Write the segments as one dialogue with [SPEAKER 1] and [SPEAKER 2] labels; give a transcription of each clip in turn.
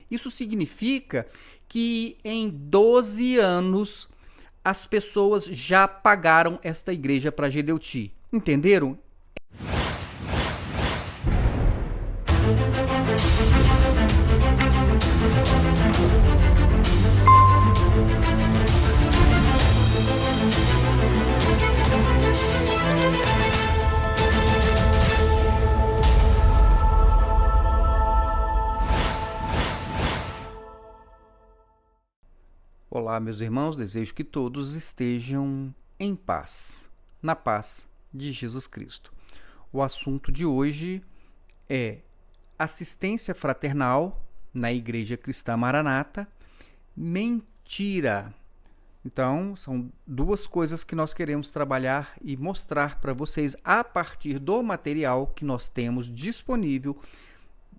[SPEAKER 1] Isso significa que em 12 anos as pessoas já pagaram esta igreja para Gedeuti. Entenderam? Olá, meus irmãos, desejo que todos estejam em paz, na paz de Jesus Cristo. O assunto de hoje é assistência fraternal na Igreja Cristã Maranata, mentira. Então, são duas coisas que nós queremos trabalhar e mostrar para vocês a partir do material que nós temos disponível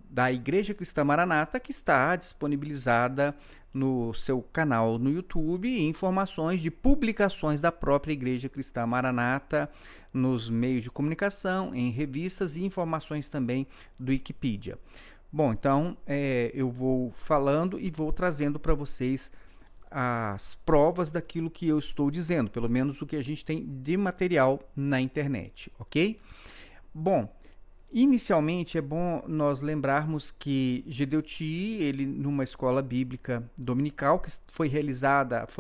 [SPEAKER 1] da Igreja Cristã Maranata, que está disponibilizada no seu canal no YouTube, e informações de publicações da própria Igreja Cristã Maranata nos meios de comunicação, em revistas e informações também do Wikipedia. Bom, então eu vou falando e vou trazendo para vocês as provas daquilo que eu estou dizendo, pelo menos o que a gente tem de material na internet, ok? Bom, inicialmente é bom nós lembrarmos que Gedeuti, ele numa escola bíblica dominical que foi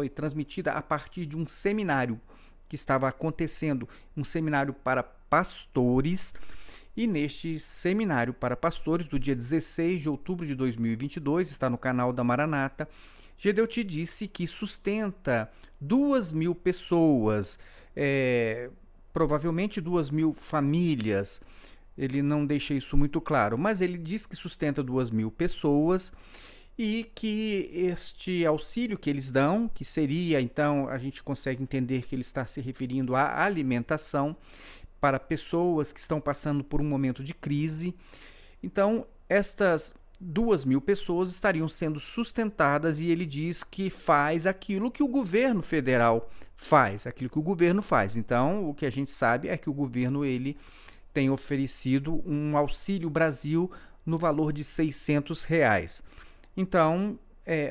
[SPEAKER 1] transmitida a partir de um seminário que estava acontecendo, um seminário para pastores, e neste seminário para pastores, do dia 16 de outubro de 2022, está no canal da Maranata, Gedeuti disse que sustenta 2.000 pessoas, provavelmente 2.000 famílias. Ele não deixa isso muito claro, mas ele diz que sustenta 2.000 pessoas e que este auxílio que eles dão, que seria, então, a gente consegue entender que ele está se referindo à alimentação para pessoas que estão passando por um momento de crise. Então, estas 2.000 pessoas estariam sendo sustentadas, e ele diz que faz aquilo que o governo federal faz, aquilo que o governo faz. Então, o que a gente sabe é que o governo, ele tem oferecido um Auxílio Brasil no valor de R$600. Então,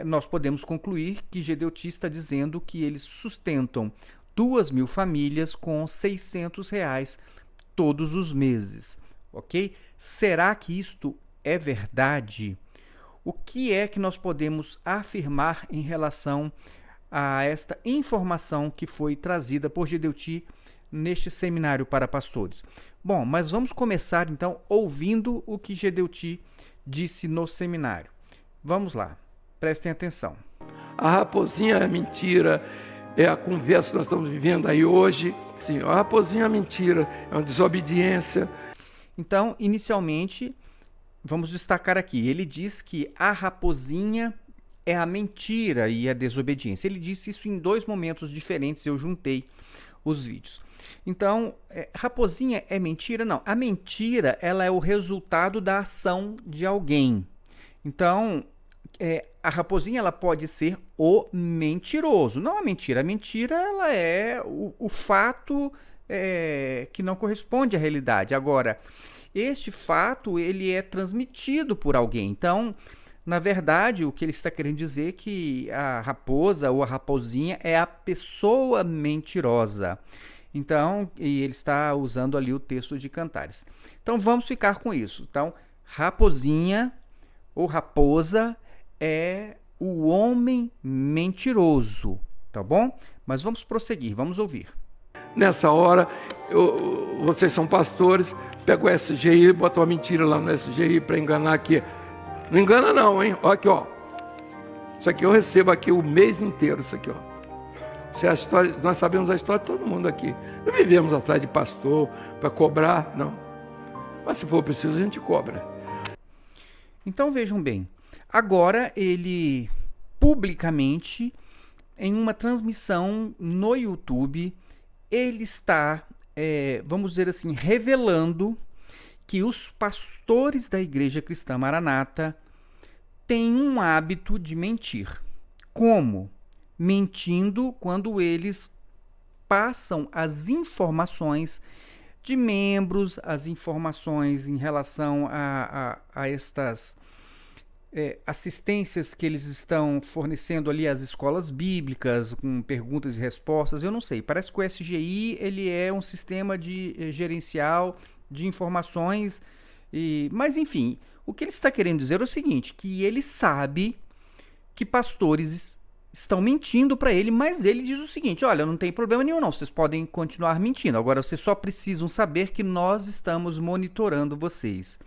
[SPEAKER 1] nós podemos concluir que Gedeuti está dizendo que eles sustentam 2.000 famílias com R$600 todos os meses, ok? Será que isto é verdade? O que é que nós podemos afirmar em relação a esta informação que foi trazida por Gedeuti neste seminário para pastores? Bom, mas vamos começar então ouvindo o que Gedeuti disse no seminário. Vamos lá, prestem atenção.
[SPEAKER 2] A raposinha é mentira, é a conversa que nós estamos vivendo aí hoje. Sim, a raposinha é mentira, é uma desobediência.
[SPEAKER 1] Então, inicialmente, vamos destacar aqui, ele diz que a raposinha é a mentira e a desobediência. Ele disse isso em 2 momentos diferentes, eu juntei os vídeos. Então, raposinha é mentira? Não. A mentira, ela é o resultado da ação de alguém. Então, a raposinha, ela pode ser o mentiroso. Não a mentira. A mentira, ela é o fato que não corresponde à realidade. Agora, este fato, ele é transmitido por alguém. Então, na verdade, o que ele está querendo dizer é que a raposa ou a raposinha é a pessoa mentirosa. Então, e ele está usando ali o texto de Cantares. Então, vamos ficar com isso. Então, raposinha ou raposa é o homem mentiroso, tá bom? Mas vamos prosseguir, vamos ouvir.
[SPEAKER 2] Nessa hora, vocês são pastores, pega o SGI, bota uma mentira lá no SGI para enganar aqui. Não engana não, hein? Olha aqui, ó. Isso aqui eu recebo aqui o mês inteiro, isso aqui, ó. Se a história, nós sabemos a história de todo mundo aqui. Não vivemos atrás de pastor para cobrar, não. Mas se for preciso, a gente cobra.
[SPEAKER 1] Então vejam bem, agora ele publicamente, em uma transmissão no YouTube, ele está, vamos dizer assim, revelando que os pastores da Igreja Cristã Maranata têm um hábito de mentir. Como? Mentindo quando eles passam as informações de membros, as informações em relação a estas assistências que eles estão fornecendo ali às escolas bíblicas, com perguntas e respostas, eu não sei. Parece que o SGI ele é um sistema de gerencial de informações, mas enfim, o que ele está querendo dizer é o seguinte, que ele sabe que pastores estão mentindo para ele, mas ele diz o seguinte, olha, não tem problema nenhum não, vocês podem continuar mentindo, agora vocês só precisam saber que nós estamos monitorando vocês.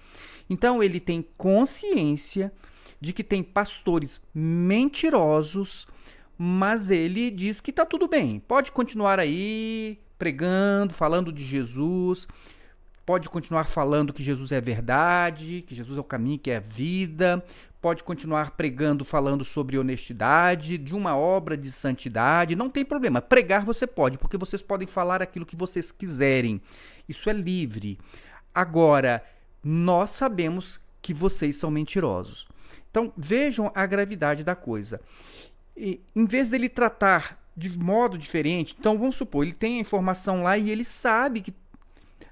[SPEAKER 1] Então ele tem consciência de que tem pastores mentirosos, mas ele diz que está tudo bem, pode continuar aí pregando, falando de Jesus, pode continuar falando que Jesus é verdade, que Jesus é o caminho, que é a vida, pode continuar pregando, falando sobre honestidade, de uma obra de santidade, não tem problema, pregar você pode, porque vocês podem falar aquilo que vocês quiserem, isso é livre. Agora, nós sabemos que vocês são mentirosos. Então, vejam a gravidade da coisa. Em vez dele tratar de modo diferente, então vamos supor, ele tem a informação lá e ele sabe que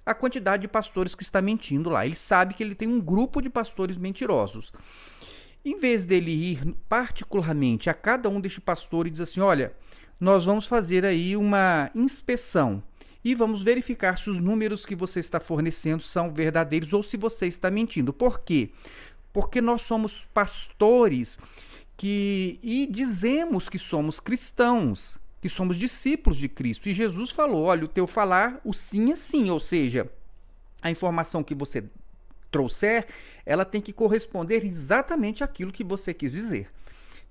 [SPEAKER 1] a quantidade de pastores que está mentindo lá, ele sabe que ele tem um grupo de pastores mentirosos. Em vez dele ir particularmente a cada um destes pastores e dizer assim, olha, nós vamos fazer aí uma inspeção e vamos verificar se os números que você está fornecendo são verdadeiros ou se você está mentindo. Por quê? Porque nós somos pastores e dizemos que somos cristãos, que somos discípulos de Cristo. E Jesus falou, olha, o teu falar, o sim é sim, ou seja, a informação que você trouxer, ela tem que corresponder exatamente àquilo que você quis dizer.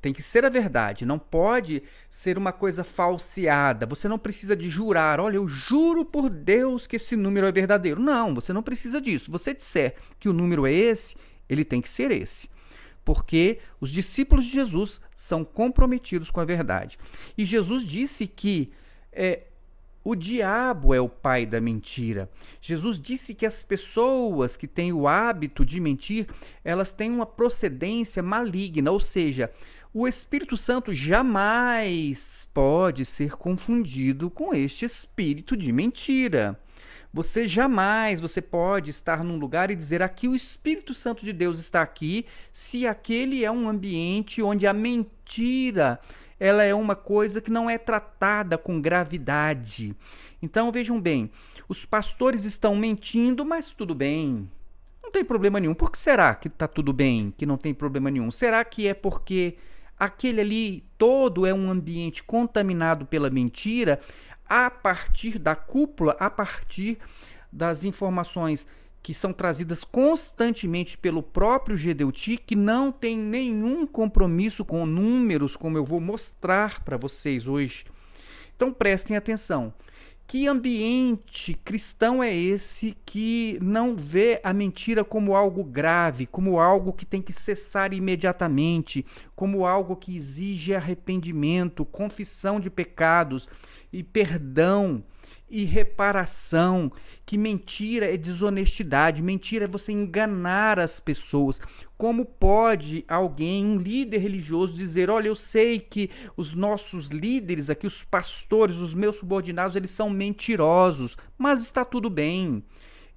[SPEAKER 1] Tem que ser a verdade, não pode ser uma coisa falseada. Você não precisa de jurar, olha, eu juro por Deus que esse número é verdadeiro. Não, você não precisa disso. Se você disser que o número é esse, ele tem que ser esse. Porque os discípulos de Jesus são comprometidos com a verdade. E Jesus disse que o diabo é o pai da mentira. Jesus disse que as pessoas que têm o hábito de mentir, elas têm uma procedência maligna, ou seja, o Espírito Santo jamais pode ser confundido com este espírito de mentira. Você pode estar num lugar e dizer aqui o Espírito Santo de Deus está aqui, se aquele é um ambiente onde a mentira ela é uma coisa que não é tratada com gravidade. Então vejam bem, os pastores estão mentindo, mas tudo bem, não tem problema nenhum. Por que será que está tudo bem, que não tem problema nenhum? Será que é porque aquele ali todo é um ambiente contaminado pela mentira? A partir da cúpula, a partir das informações que são trazidas constantemente pelo próprio Gedeuti, que não tem nenhum compromisso com números, como eu vou mostrar para vocês hoje. Então prestem atenção. Que ambiente cristão é esse que não vê a mentira como algo grave, como algo que tem que cessar imediatamente, como algo que exige arrependimento, confissão de pecados e perdão e reparação? Que mentira é desonestidade, mentira é você enganar as pessoas. Como pode alguém, um líder religioso, dizer, olha, eu sei que os nossos líderes aqui, os pastores, os meus subordinados, eles são mentirosos, mas está tudo bem.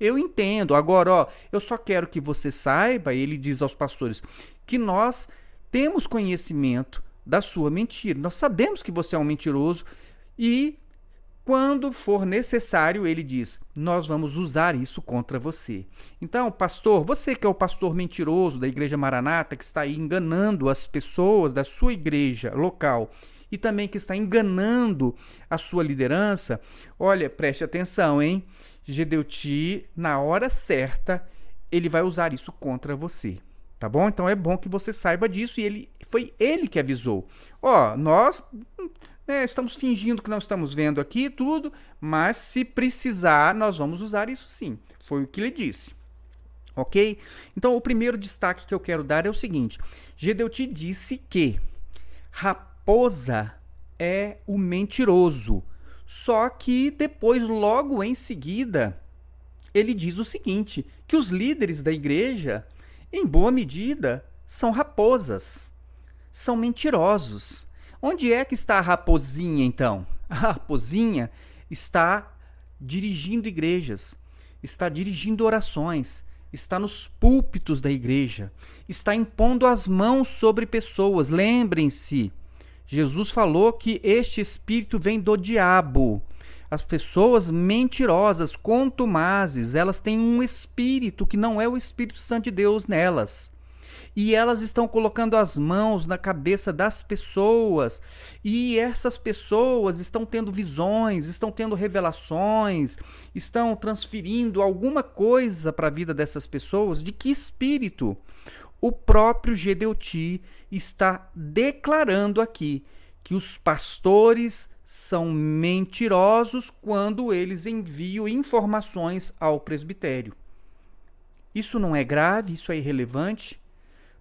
[SPEAKER 1] Eu entendo. Agora, eu só quero que você saiba, ele diz aos pastores, que nós temos conhecimento da sua mentira. Nós sabemos que você é um mentiroso e quando for necessário, ele diz, nós vamos usar isso contra você. Então, pastor, você que é o pastor mentiroso da Igreja Maranata, que está aí enganando as pessoas da sua igreja local e também que está enganando a sua liderança, olha, preste atenção, hein? Gedeuti, na hora certa, ele vai usar isso contra você. Tá bom? Então é bom que você saiba disso e foi ele que avisou. Nós estamos fingindo que não estamos vendo aqui tudo, mas se precisar, nós vamos usar isso sim. Foi o que ele disse. Ok? Então, o primeiro destaque que eu quero dar é o seguinte. Gedeuti disse que raposa é o mentiroso. Só que depois, logo em seguida, ele diz o seguinte, que os líderes da igreja, em boa medida, são raposas, são mentirosos. Onde é que está a raposinha, então? A raposinha está dirigindo igrejas, está dirigindo orações, está nos púlpitos da igreja, está impondo as mãos sobre pessoas. Lembrem-se, Jesus falou que este espírito vem do diabo. As pessoas mentirosas, contumazes, elas têm um espírito que não é o Espírito Santo de Deus nelas. E elas estão colocando as mãos na cabeça das pessoas. E essas pessoas estão tendo visões, estão tendo revelações, estão transferindo alguma coisa para a vida dessas pessoas. De que espírito? O próprio Gedeuti está declarando aqui que os pastores são mentirosos quando eles enviam informações ao presbitério. Isso não é grave? Isso é irrelevante?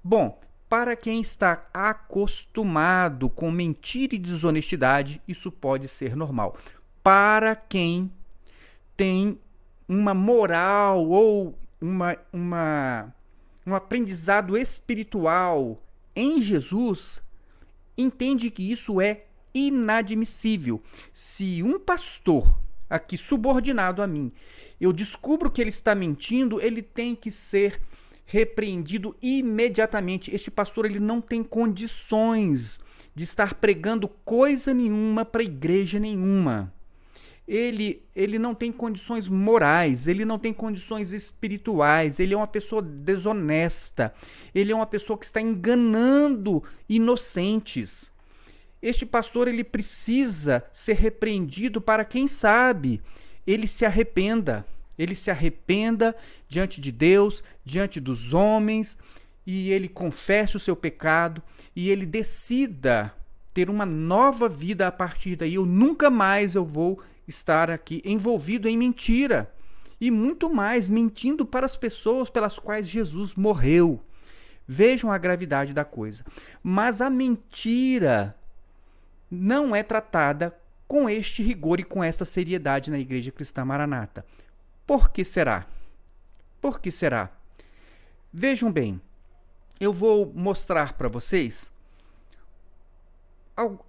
[SPEAKER 1] Bom, para quem está acostumado com mentira e desonestidade, isso pode ser normal. Para quem tem uma moral ou um aprendizado espiritual em Jesus, entende que isso é inadmissível. Se um pastor aqui subordinado a mim, eu descubro que ele está mentindo, ele tem que ser repreendido imediatamente. Este pastor, ele não tem condições de estar pregando coisa nenhuma para igreja nenhuma. Ele não tem condições morais, ele não tem condições espirituais, ele é uma pessoa desonesta, ele é uma pessoa que está enganando inocentes. Este pastor, ele precisa ser repreendido para, quem sabe, ele se arrependa. Ele se arrependa diante de Deus, diante dos homens, e ele confesse o seu pecado, e ele decida ter uma nova vida a partir daí. Eu nunca mais vou estar aqui envolvido em mentira, e muito mais mentindo para as pessoas pelas quais Jesus morreu. Vejam a gravidade da coisa. Mas a mentira não é tratada com este rigor e com essa seriedade na Igreja Cristã Maranata. Por que será? Por que será? Vejam bem, eu vou mostrar para vocês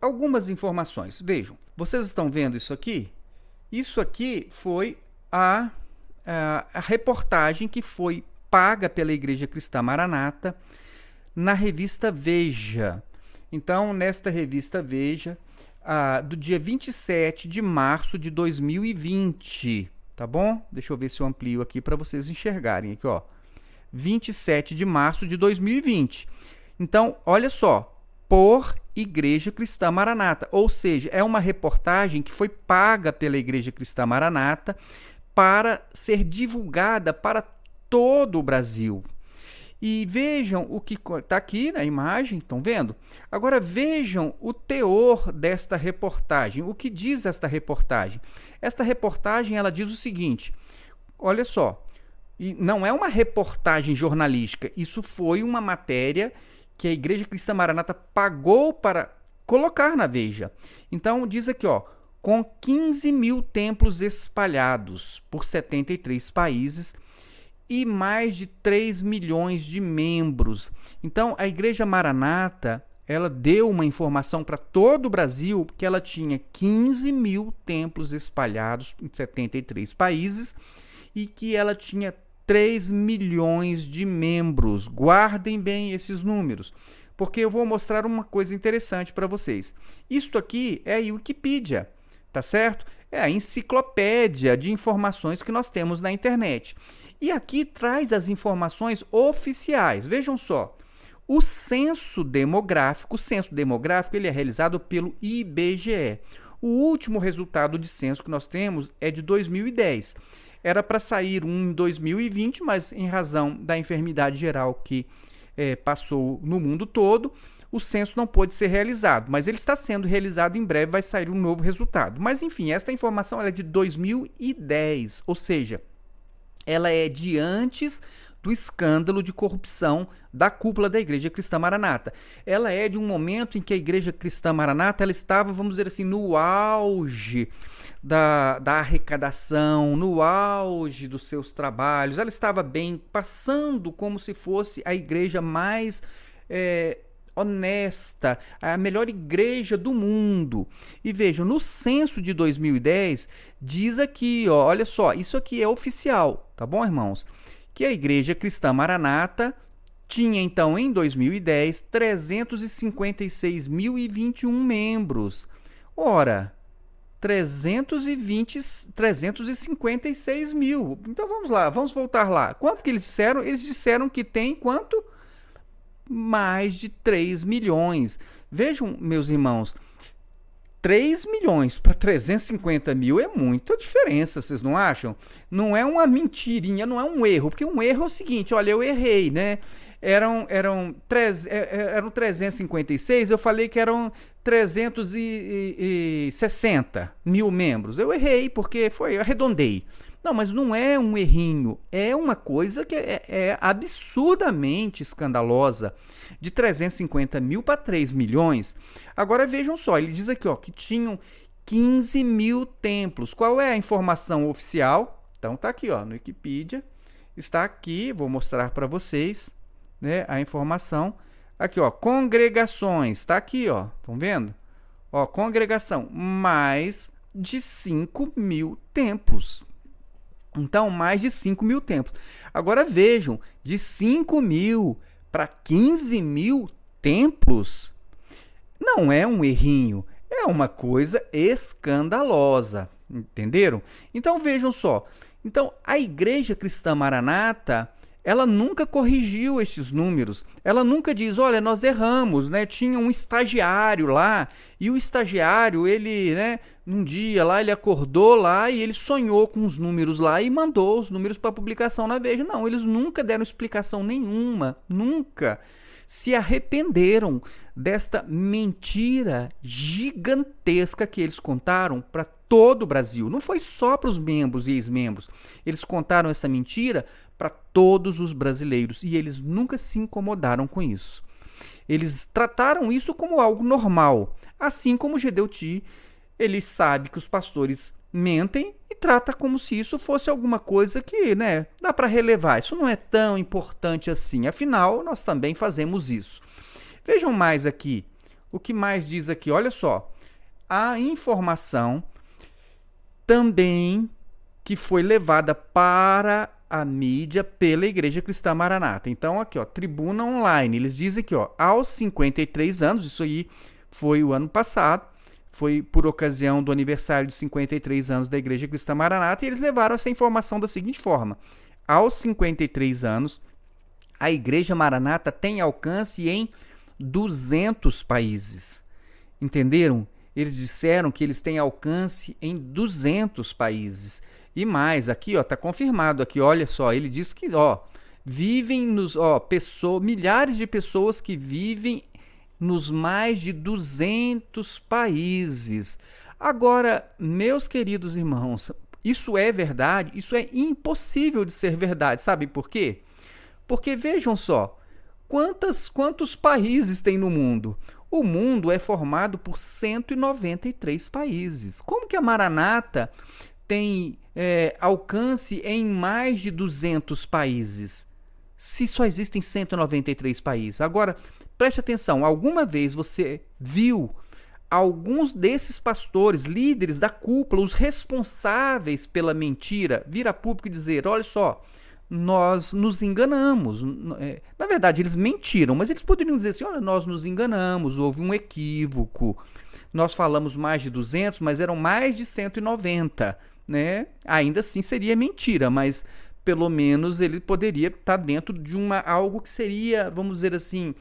[SPEAKER 1] algumas informações. Vejam, vocês estão vendo isso aqui? Isso aqui foi a reportagem que foi paga pela Igreja Cristã Maranata na revista Veja. Então, nesta revista Veja, do dia 27 de março de 2020, tá bom? Deixa eu ver se eu amplio aqui para vocês enxergarem aqui, ó. 27 de março de 2020. Então, olha só, por Igreja Cristã Maranata, ou seja, é uma reportagem que foi paga pela Igreja Cristã Maranata para ser divulgada para todo o Brasil. E vejam o que está aqui na imagem, estão vendo? Agora vejam o teor desta reportagem. O que diz esta reportagem? Esta reportagem, ela diz o seguinte, olha só, e não é uma reportagem jornalística, isso foi uma matéria que a Igreja Cristã Maranata pagou para colocar na Veja. Então diz aqui, ó, com 15 mil templos espalhados por 73 países, e mais de 3 milhões de membros. Então, a Igreja Maranata, ela deu uma informação para todo o Brasil que ela tinha 15 mil templos espalhados em 73 países e que ela tinha 3 milhões de membros. Guardem bem esses números, porque eu vou mostrar uma coisa interessante para vocês. Isto aqui é a Wikipedia, tá certo? É a enciclopédia de informações que nós temos na internet. E aqui traz as informações oficiais. Vejam só, o censo demográfico ele é realizado pelo IBGE. O último resultado de censo que nós temos é de 2010. Era para sair um em 2020, mas em razão da enfermidade geral que passou no mundo todo, o censo não pôde ser realizado. Mas ele está sendo realizado em breve, vai sair um novo resultado. Mas enfim, esta informação ela é de 2010, ou seja, ela é de antes do escândalo de corrupção da cúpula da Igreja Cristã Maranata. Ela é de um momento em que a Igreja Cristã Maranata ela estava, vamos dizer assim, no auge da arrecadação, no auge dos seus trabalhos. Ela estava bem, passando como se fosse a igreja mais honesta, a melhor igreja do mundo. E vejam, no censo de 2010, diz aqui, ó, olha só, isso aqui é oficial, tá bom, irmãos? que a Igreja Cristã Maranata tinha, então, em 2010, 356.021 membros. Ora, 356 mil. Então vamos lá, vamos voltar lá. Quanto que eles disseram? Eles disseram que tem quanto? Mais de 3 milhões. Vejam, meus irmãos, 3 milhões para 350 mil é muita diferença, vocês não acham? Não é uma mentirinha, não é um erro, porque um erro é o seguinte, olha, eu errei, né? Eram 356, eu falei que eram 360 mil membros. Eu errei, porque eu arredondei. Não, mas não é um errinho, é uma coisa que é absurdamente escandalosa, de 350 mil para 3 milhões. Agora vejam só, ele diz aqui que tinham 15 mil templos. Qual é a informação oficial? Então tá aqui no Wikipedia, está aqui, vou mostrar para vocês, né, a informação. Aqui, congregações, está aqui, estão vendo? Congregação, mais de 5 mil templos. Então, mais de 5 mil templos. Agora vejam, de 5 mil para 15 mil templos, não é um errinho, é uma coisa escandalosa, entenderam? Então, vejam só. Então, a Igreja Cristã Maranata, ela nunca corrigiu estes números. Ela nunca diz, olha, nós erramos, né? Tinha um estagiário lá, e o estagiário, ele, né, um dia lá, ele acordou lá e ele sonhou com os números lá e mandou os números para publicação na Veja. Não, eles nunca deram explicação nenhuma, nunca se arrependeram desta mentira gigantesca que eles contaram para todo o Brasil. Não foi só para os membros e ex-membros. Eles contaram essa mentira para todos os brasileiros e eles nunca se incomodaram com isso. Eles trataram isso como algo normal. Assim como o Gedeuti, ele sabe que os pastores mentem e trata como se isso fosse alguma coisa que, né, dá para relevar. Isso não é tão importante assim. Afinal, nós também fazemos isso. Vejam mais aqui. O que mais diz aqui? Olha só. A informação também que foi levada para a mídia pela Igreja Cristã Maranata. Então, aqui, Tribuna Online. Eles dizem que, aos 53 anos, isso aí foi o ano passado, foi por ocasião do aniversário de 53 anos da Igreja Cristã Maranata, e eles levaram essa informação da seguinte forma: aos 53 anos, a Igreja Maranata tem alcance em 200 países. Entenderam? Eles disseram que eles têm alcance em 200 países. E mais, aqui, tá confirmado aqui, olha só, ele diz que, vivem milhares de pessoas que vivem nos mais de 200 países. Agora, meus queridos irmãos, isso é verdade? Isso é impossível de ser verdade. Sabe por quê? Porque vejam só, quantos países tem no mundo? O mundo é formado por 193 países. Como que a Maranata tem alcance em mais de 200 países, se só existem 193 países? Agora, preste atenção, alguma vez você viu alguns desses pastores, líderes da cúpula, os responsáveis pela mentira, vir a público e dizer, olha só, nós nos enganamos? Na verdade, eles mentiram, mas eles poderiam dizer assim, olha, nós nos enganamos, houve um equívoco, nós falamos mais de 200, mas eram mais de 190, né? Ainda assim seria mentira, mas pelo menos ele poderia estar dentro de algo que seria, vamos dizer assim,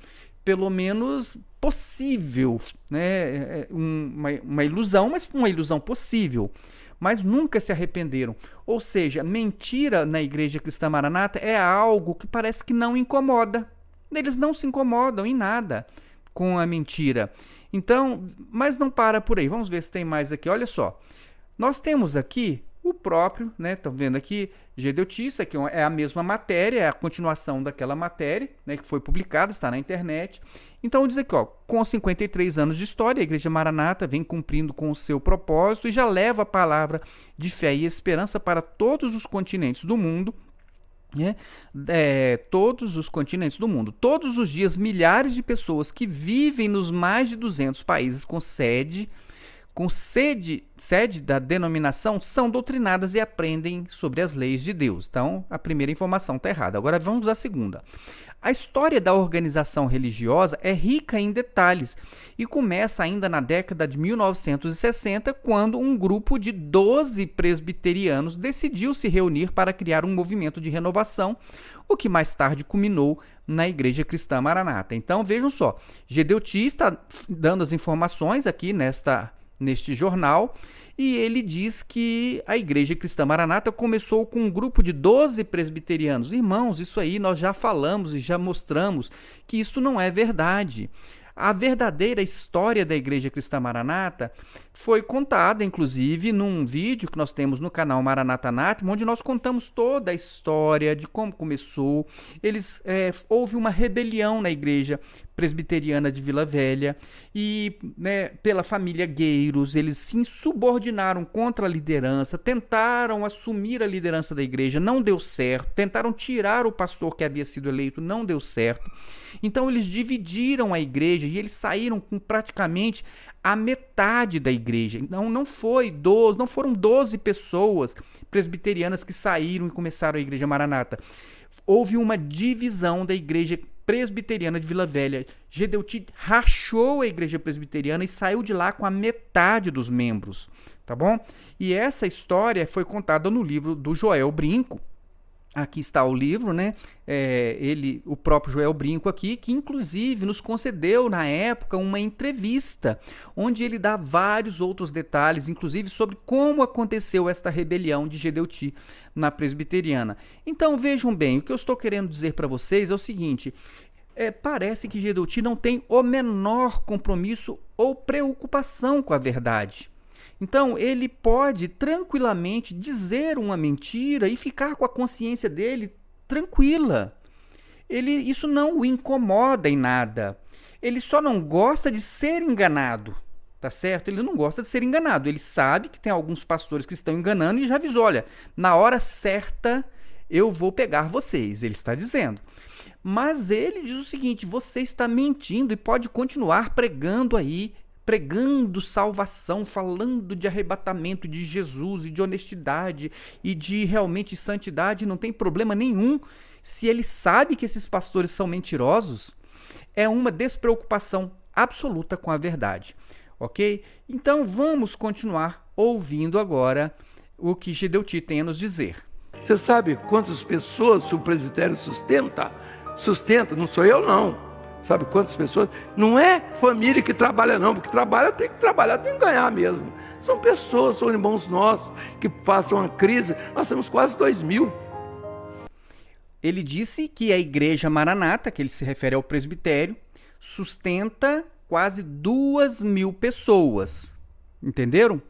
[SPEAKER 1] pelo menos possível, né? Uma ilusão, mas uma ilusão possível. Mas nunca se arrependeram. Ou seja, mentira na Igreja Cristã Maranata é algo que parece que não incomoda. Eles não se incomodam em nada com a mentira. Então, mas não para por aí. Vamos ver se tem mais aqui. Olha só. Nós temos aqui o próprio, né? Estão vendo aqui, Gedeuti, isso aqui é a mesma matéria, é a continuação daquela matéria, né, que foi publicada, está na internet. Então diz aqui, com 53 anos de história, a Igreja Maranata vem cumprindo com o seu propósito e já leva a palavra de fé e esperança para todos os continentes do mundo, né? Todos os continentes do mundo. Todos os dias, milhares de pessoas que vivem nos mais de 200 países com sede com sede da denominação são doutrinadas e aprendem sobre as leis de Deus. Então, a primeira informação está errada. Agora vamos à segunda. A história da organização religiosa é rica em detalhes e começa ainda na década de 1960, quando um grupo de 12 presbiterianos decidiu se reunir para criar um movimento de renovação, o que mais tarde culminou na Igreja Cristã Maranata. Então, vejam só, Gedeuti está dando as informações aqui neste jornal, e ele diz que a Igreja Cristã Maranata começou com um grupo de 12 presbiterianos. Irmãos, isso aí nós já falamos e já mostramos que isso não é verdade. A verdadeira história da Igreja Cristã Maranata foi contada, inclusive, num vídeo que nós temos no canal Maranata Natum, onde nós contamos toda a história de como começou. Houve uma rebelião na Igreja Presbiteriana de Vila Velha e, pela família Gueiros, eles se insubordinaram contra a liderança, tentaram assumir a liderança da igreja, não deu certo, tentaram tirar o pastor que havia sido eleito, não deu certo. Então eles dividiram a igreja e eles saíram com praticamente a metade da igreja. Então não foram 12 pessoas presbiterianas que saíram e começaram a Igreja Maranata. Houve uma divisão da Igreja Presbiteriana de Vila Velha. Gedeuti rachou a Igreja Presbiteriana e saiu de lá com a metade dos membros, tá bom? E essa história foi contada no livro do Joel Brinco. Aqui está o livro, né? O próprio Joel Brinco aqui, que inclusive nos concedeu na época uma entrevista, onde ele dá vários outros detalhes, inclusive sobre como aconteceu esta rebelião de Gedeuti na presbiteriana. Então vejam bem, o que eu estou querendo dizer para vocês é o seguinte: parece que Gedeuti não tem o menor compromisso ou preocupação com a verdade. Então, ele pode tranquilamente dizer uma mentira e ficar com a consciência dele tranquila. Isso não o incomoda em nada. Ele só não gosta de ser enganado, tá certo? Ele não gosta de ser enganado. Ele sabe que tem alguns pastores que estão enganando e já avisou: olha, na hora certa eu vou pegar vocês, ele está dizendo. Mas ele diz o seguinte: você está mentindo e pode continuar pregando aí, pregando salvação, falando de arrebatamento de Jesus e de honestidade e de realmente santidade, não tem problema nenhum. Se ele sabe que esses pastores são mentirosos, é uma despreocupação absoluta com a verdade, ok? Então vamos continuar ouvindo agora o que Gedeuti tem a nos dizer.
[SPEAKER 2] Você sabe quantas pessoas o presbitério sustenta? Sustenta, não sou eu não. Sabe quantas pessoas? Não é família que trabalha não, porque tem que ganhar mesmo. São pessoas, são irmãos nossos, que passam uma crise. Nós temos quase 2.000.
[SPEAKER 1] Ele disse que a Igreja Maranata, que ele se refere ao presbitério, sustenta quase 2.000 pessoas. Entenderam?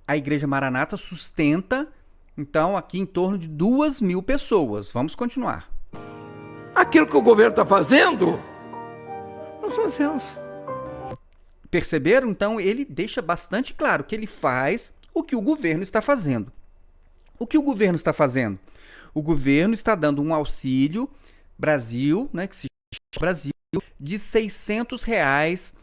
[SPEAKER 1] A Igreja Maranata sustenta, então, aqui em torno de 2.000 pessoas. Vamos continuar.
[SPEAKER 2] Aquilo que o governo está fazendo, nós fazemos.
[SPEAKER 1] Perceberam? Então, ele deixa bastante claro que ele faz o que o governo está fazendo. O que o governo está fazendo? O governo está dando um auxílio Brasil, né, que se chama Brasil, de R$600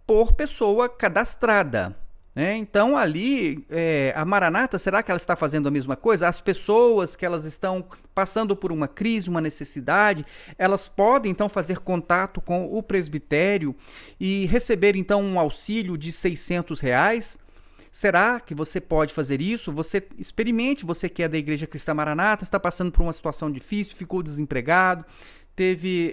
[SPEAKER 1] por pessoa cadastrada. Então, ali, a Maranata, será que ela está fazendo a mesma coisa? As pessoas que elas estão passando por uma crise, uma necessidade, elas podem, então, fazer contato com o presbitério e receber, então, um auxílio de R$600? Será que você pode fazer isso? Você experimente, você que é da Igreja Cristã Maranata, está passando por uma situação difícil, ficou desempregado, teve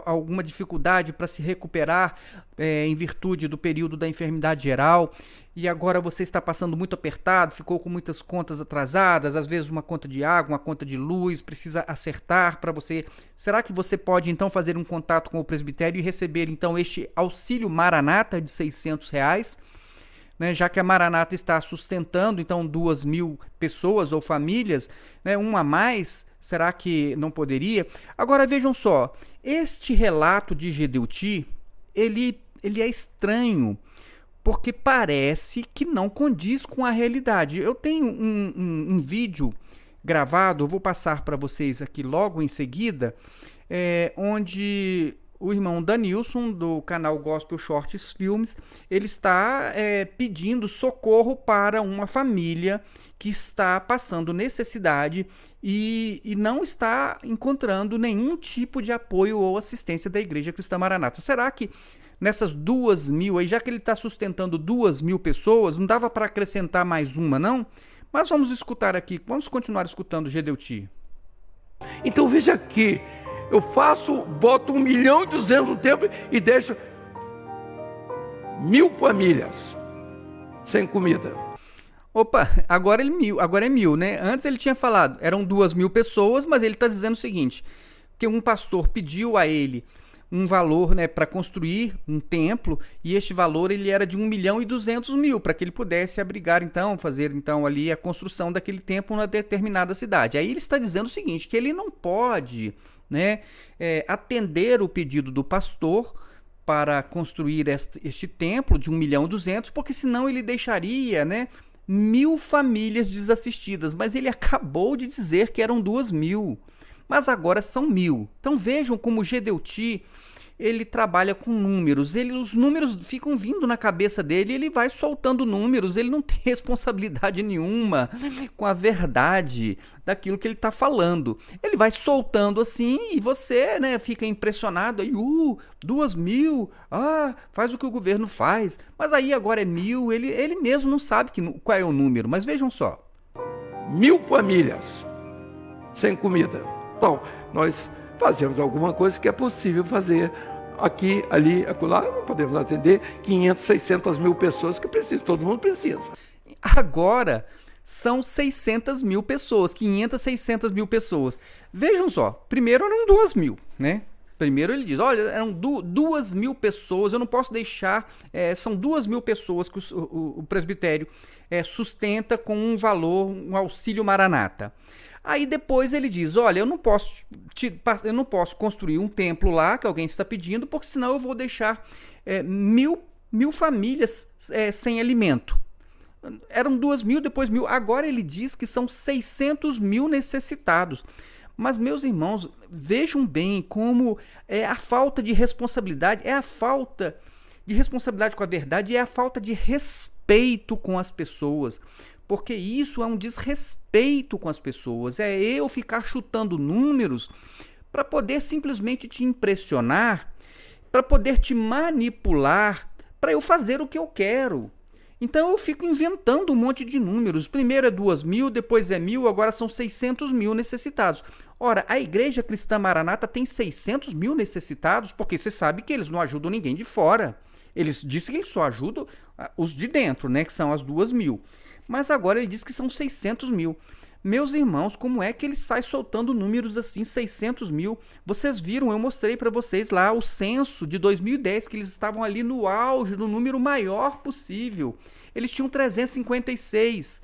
[SPEAKER 1] alguma dificuldade para se recuperar em virtude do período da enfermidade geral, e agora você está passando muito apertado, ficou com muitas contas atrasadas, às vezes uma conta de água, uma conta de luz, precisa acertar para você. Será que você pode então fazer um contato com o presbitério e receber então este auxílio Maranata de R$600? Já que a Maranata está sustentando então 2.000 pessoas ou famílias, uma a mais, será que não poderia? Agora vejam só, este relato de Gedeuti, ele é estranho, porque parece que não condiz com a realidade. Eu tenho um vídeo gravado, eu vou passar para vocês aqui logo em seguida, onde o irmão Danilson, do canal Gospel Shorts Filmes, ele está pedindo socorro para uma família que está passando necessidade e não está encontrando nenhum tipo de apoio ou assistência da Igreja Cristã Maranata. Será que nessas 2.000 aí, já que ele está sustentando 2.000 pessoas, não dava para acrescentar mais uma, não? Mas vamos escutar aqui, vamos continuar escutando o Gedeuti.
[SPEAKER 2] Então veja aqui, eu boto 1.200.000 no templo e deixo 1.000 famílias sem comida.
[SPEAKER 1] Opa, agora é 1.000, né? Antes ele tinha falado, eram 2.000 pessoas, mas ele está dizendo o seguinte, que um pastor pediu a ele um valor, né, para construir um templo, e este valor ele era de 1.200.000, para que ele pudesse abrigar, então, fazer então ali a construção daquele templo numa determinada cidade. Aí ele está dizendo o seguinte, que ele não pode, né, atender o pedido do pastor para construir este templo de 1.200.000, porque senão ele deixaria, né, 1.000 famílias desassistidas, mas ele acabou de dizer que eram 2.000, mas agora são 1.000. Então vejam como o Gedeuti, ele trabalha com números, os números ficam vindo na cabeça dele, ele vai soltando números, ele não tem responsabilidade nenhuma com a verdade daquilo que ele está falando. Ele vai soltando assim e você, né, fica impressionado, aí, 2.000, faz o que o governo faz, mas aí agora é 1.000, ele mesmo não sabe qual é o número, mas vejam só.
[SPEAKER 2] 1.000 famílias sem comida. Então, nós fazemos alguma coisa que é possível fazer aqui, ali, acolá. Não podemos atender 500, 600.000 pessoas que precisam, todo mundo precisa.
[SPEAKER 1] Agora são 600.000 pessoas, 500, 600.000 pessoas. Vejam só, primeiro eram 2.000, né? Primeiro ele diz, olha, eram 2.000 pessoas, eu não posso deixar, são 2.000 pessoas que o presbitério sustenta com um valor, um auxílio Maranata. Aí depois ele diz, olha, eu não posso construir um templo lá, que alguém está pedindo, porque senão eu vou deixar 1.000 famílias sem alimento. Eram 2.000, depois 1.000, agora ele diz que são 600.000 necessitados. Mas, meus irmãos, vejam bem como a falta de responsabilidade, a falta de responsabilidade com a verdade, é a falta de respeito com as pessoas. Porque isso é um desrespeito com as pessoas, é eu ficar chutando números para poder simplesmente te impressionar, para poder te manipular, para eu fazer o que eu quero. Então eu fico inventando um monte de números, primeiro é 2.000, depois é 1.000, agora são 600.000 necessitados. Ora, a Igreja Cristã Maranata tem 600.000 necessitados, porque você sabe que eles não ajudam ninguém de fora. Eles dizem que eles só ajudam os de dentro, né, que são as 2.000. Mas agora ele diz que são 600.000. Meus irmãos, como é que ele sai soltando números assim, 600.000? Vocês viram, eu mostrei para vocês lá o censo de 2010, que eles estavam ali no auge, no número maior possível. Eles tinham 356.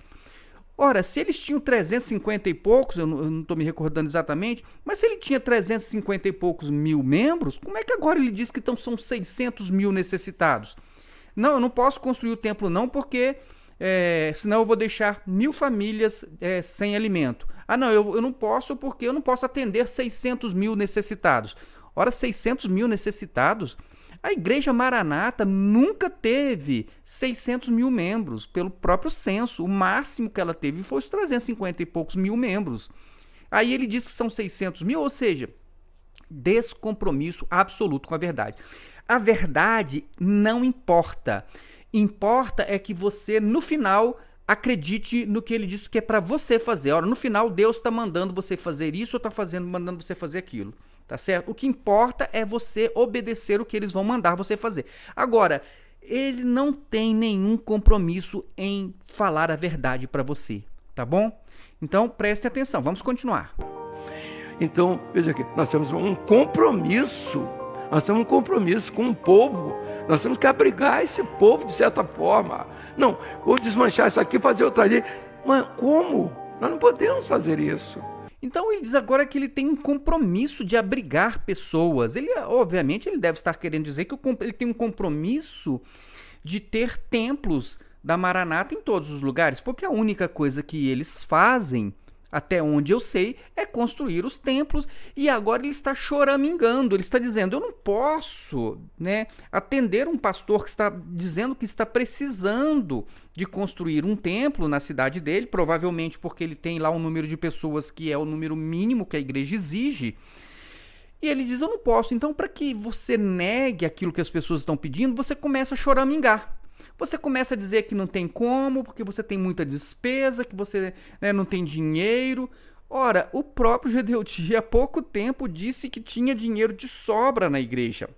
[SPEAKER 1] Ora, se eles tinham 350 e poucos, eu não estou me recordando exatamente, mas se ele tinha 350 e poucos mil membros, como é que agora ele diz que são 600.000 necessitados? Não, eu não posso construir o templo não, porque... senão eu vou deixar 1.000 famílias sem alimento. Não, eu não posso porque eu não posso atender 600.000 necessitados. Ora, 600.000 necessitados? A Igreja Maranata nunca teve 600.000 membros, pelo próprio censo. O máximo que ela teve foi os 350 e poucos mil membros. Aí ele diz que são 600.000, ou seja, descompromisso absoluto com a verdade. A verdade não importa. Importa é que você, no final, acredite no que ele disse que é para você fazer. Ora, no final, Deus está mandando você fazer isso ou está mandando você fazer aquilo. Tá certo? O que importa é você obedecer o que eles vão mandar você fazer. Agora, ele não tem nenhum compromisso em falar a verdade para você. Tá bom? Então, preste atenção. Vamos continuar.
[SPEAKER 2] Então, veja aqui, nós temos um compromisso. Nós temos um compromisso com o povo. Nós temos que abrigar esse povo de certa forma. Não, vou desmanchar isso aqui, fazer outra ali. Mas como? Nós não podemos fazer isso.
[SPEAKER 1] Então ele diz agora que ele tem um compromisso de abrigar pessoas. Ele, obviamente, ele deve estar querendo dizer que ele tem um compromisso de ter templos da Maranata em todos os lugares, porque a única coisa que eles fazem até onde eu sei, é construir os templos, e agora ele está choramingando, ele está dizendo, eu não posso, né, atender um pastor que está dizendo que está precisando de construir um templo na cidade dele, provavelmente porque ele tem lá um número de pessoas que é o número mínimo que a igreja exige. E ele diz, eu não posso. Então, para que você negue aquilo que as pessoas estão pedindo, você começa a choramingar. Você começa a dizer que não tem como, porque você tem muita despesa, que você, né, não tem dinheiro. Ora, o próprio Gedeuti há pouco tempo disse que tinha dinheiro de sobra na igreja.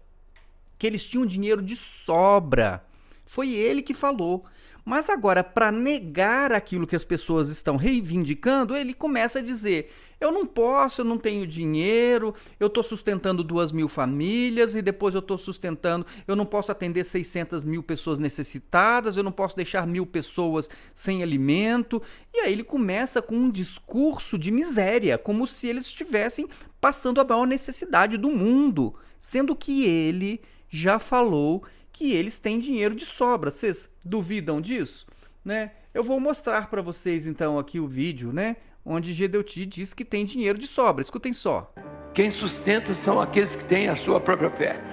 [SPEAKER 1] Que eles tinham dinheiro de sobra. Foi ele que falou. Mas agora, para negar aquilo que as pessoas estão reivindicando, ele começa a dizer, eu não posso, eu não tenho dinheiro, eu estou sustentando 2.000 famílias e depois eu estou sustentando, eu não posso atender 600.000 pessoas necessitadas, eu não posso deixar 1.000 pessoas sem alimento. E aí ele começa com um discurso de miséria, como se eles estivessem passando a maior necessidade do mundo, sendo que ele já falou que eles têm dinheiro de sobra. Vocês duvidam disso? Né? Eu vou mostrar para vocês então aqui o vídeo, né, onde Gedeuti diz que tem dinheiro de sobra. Escutem só.
[SPEAKER 2] Quem sustenta são aqueles que têm a sua própria fé.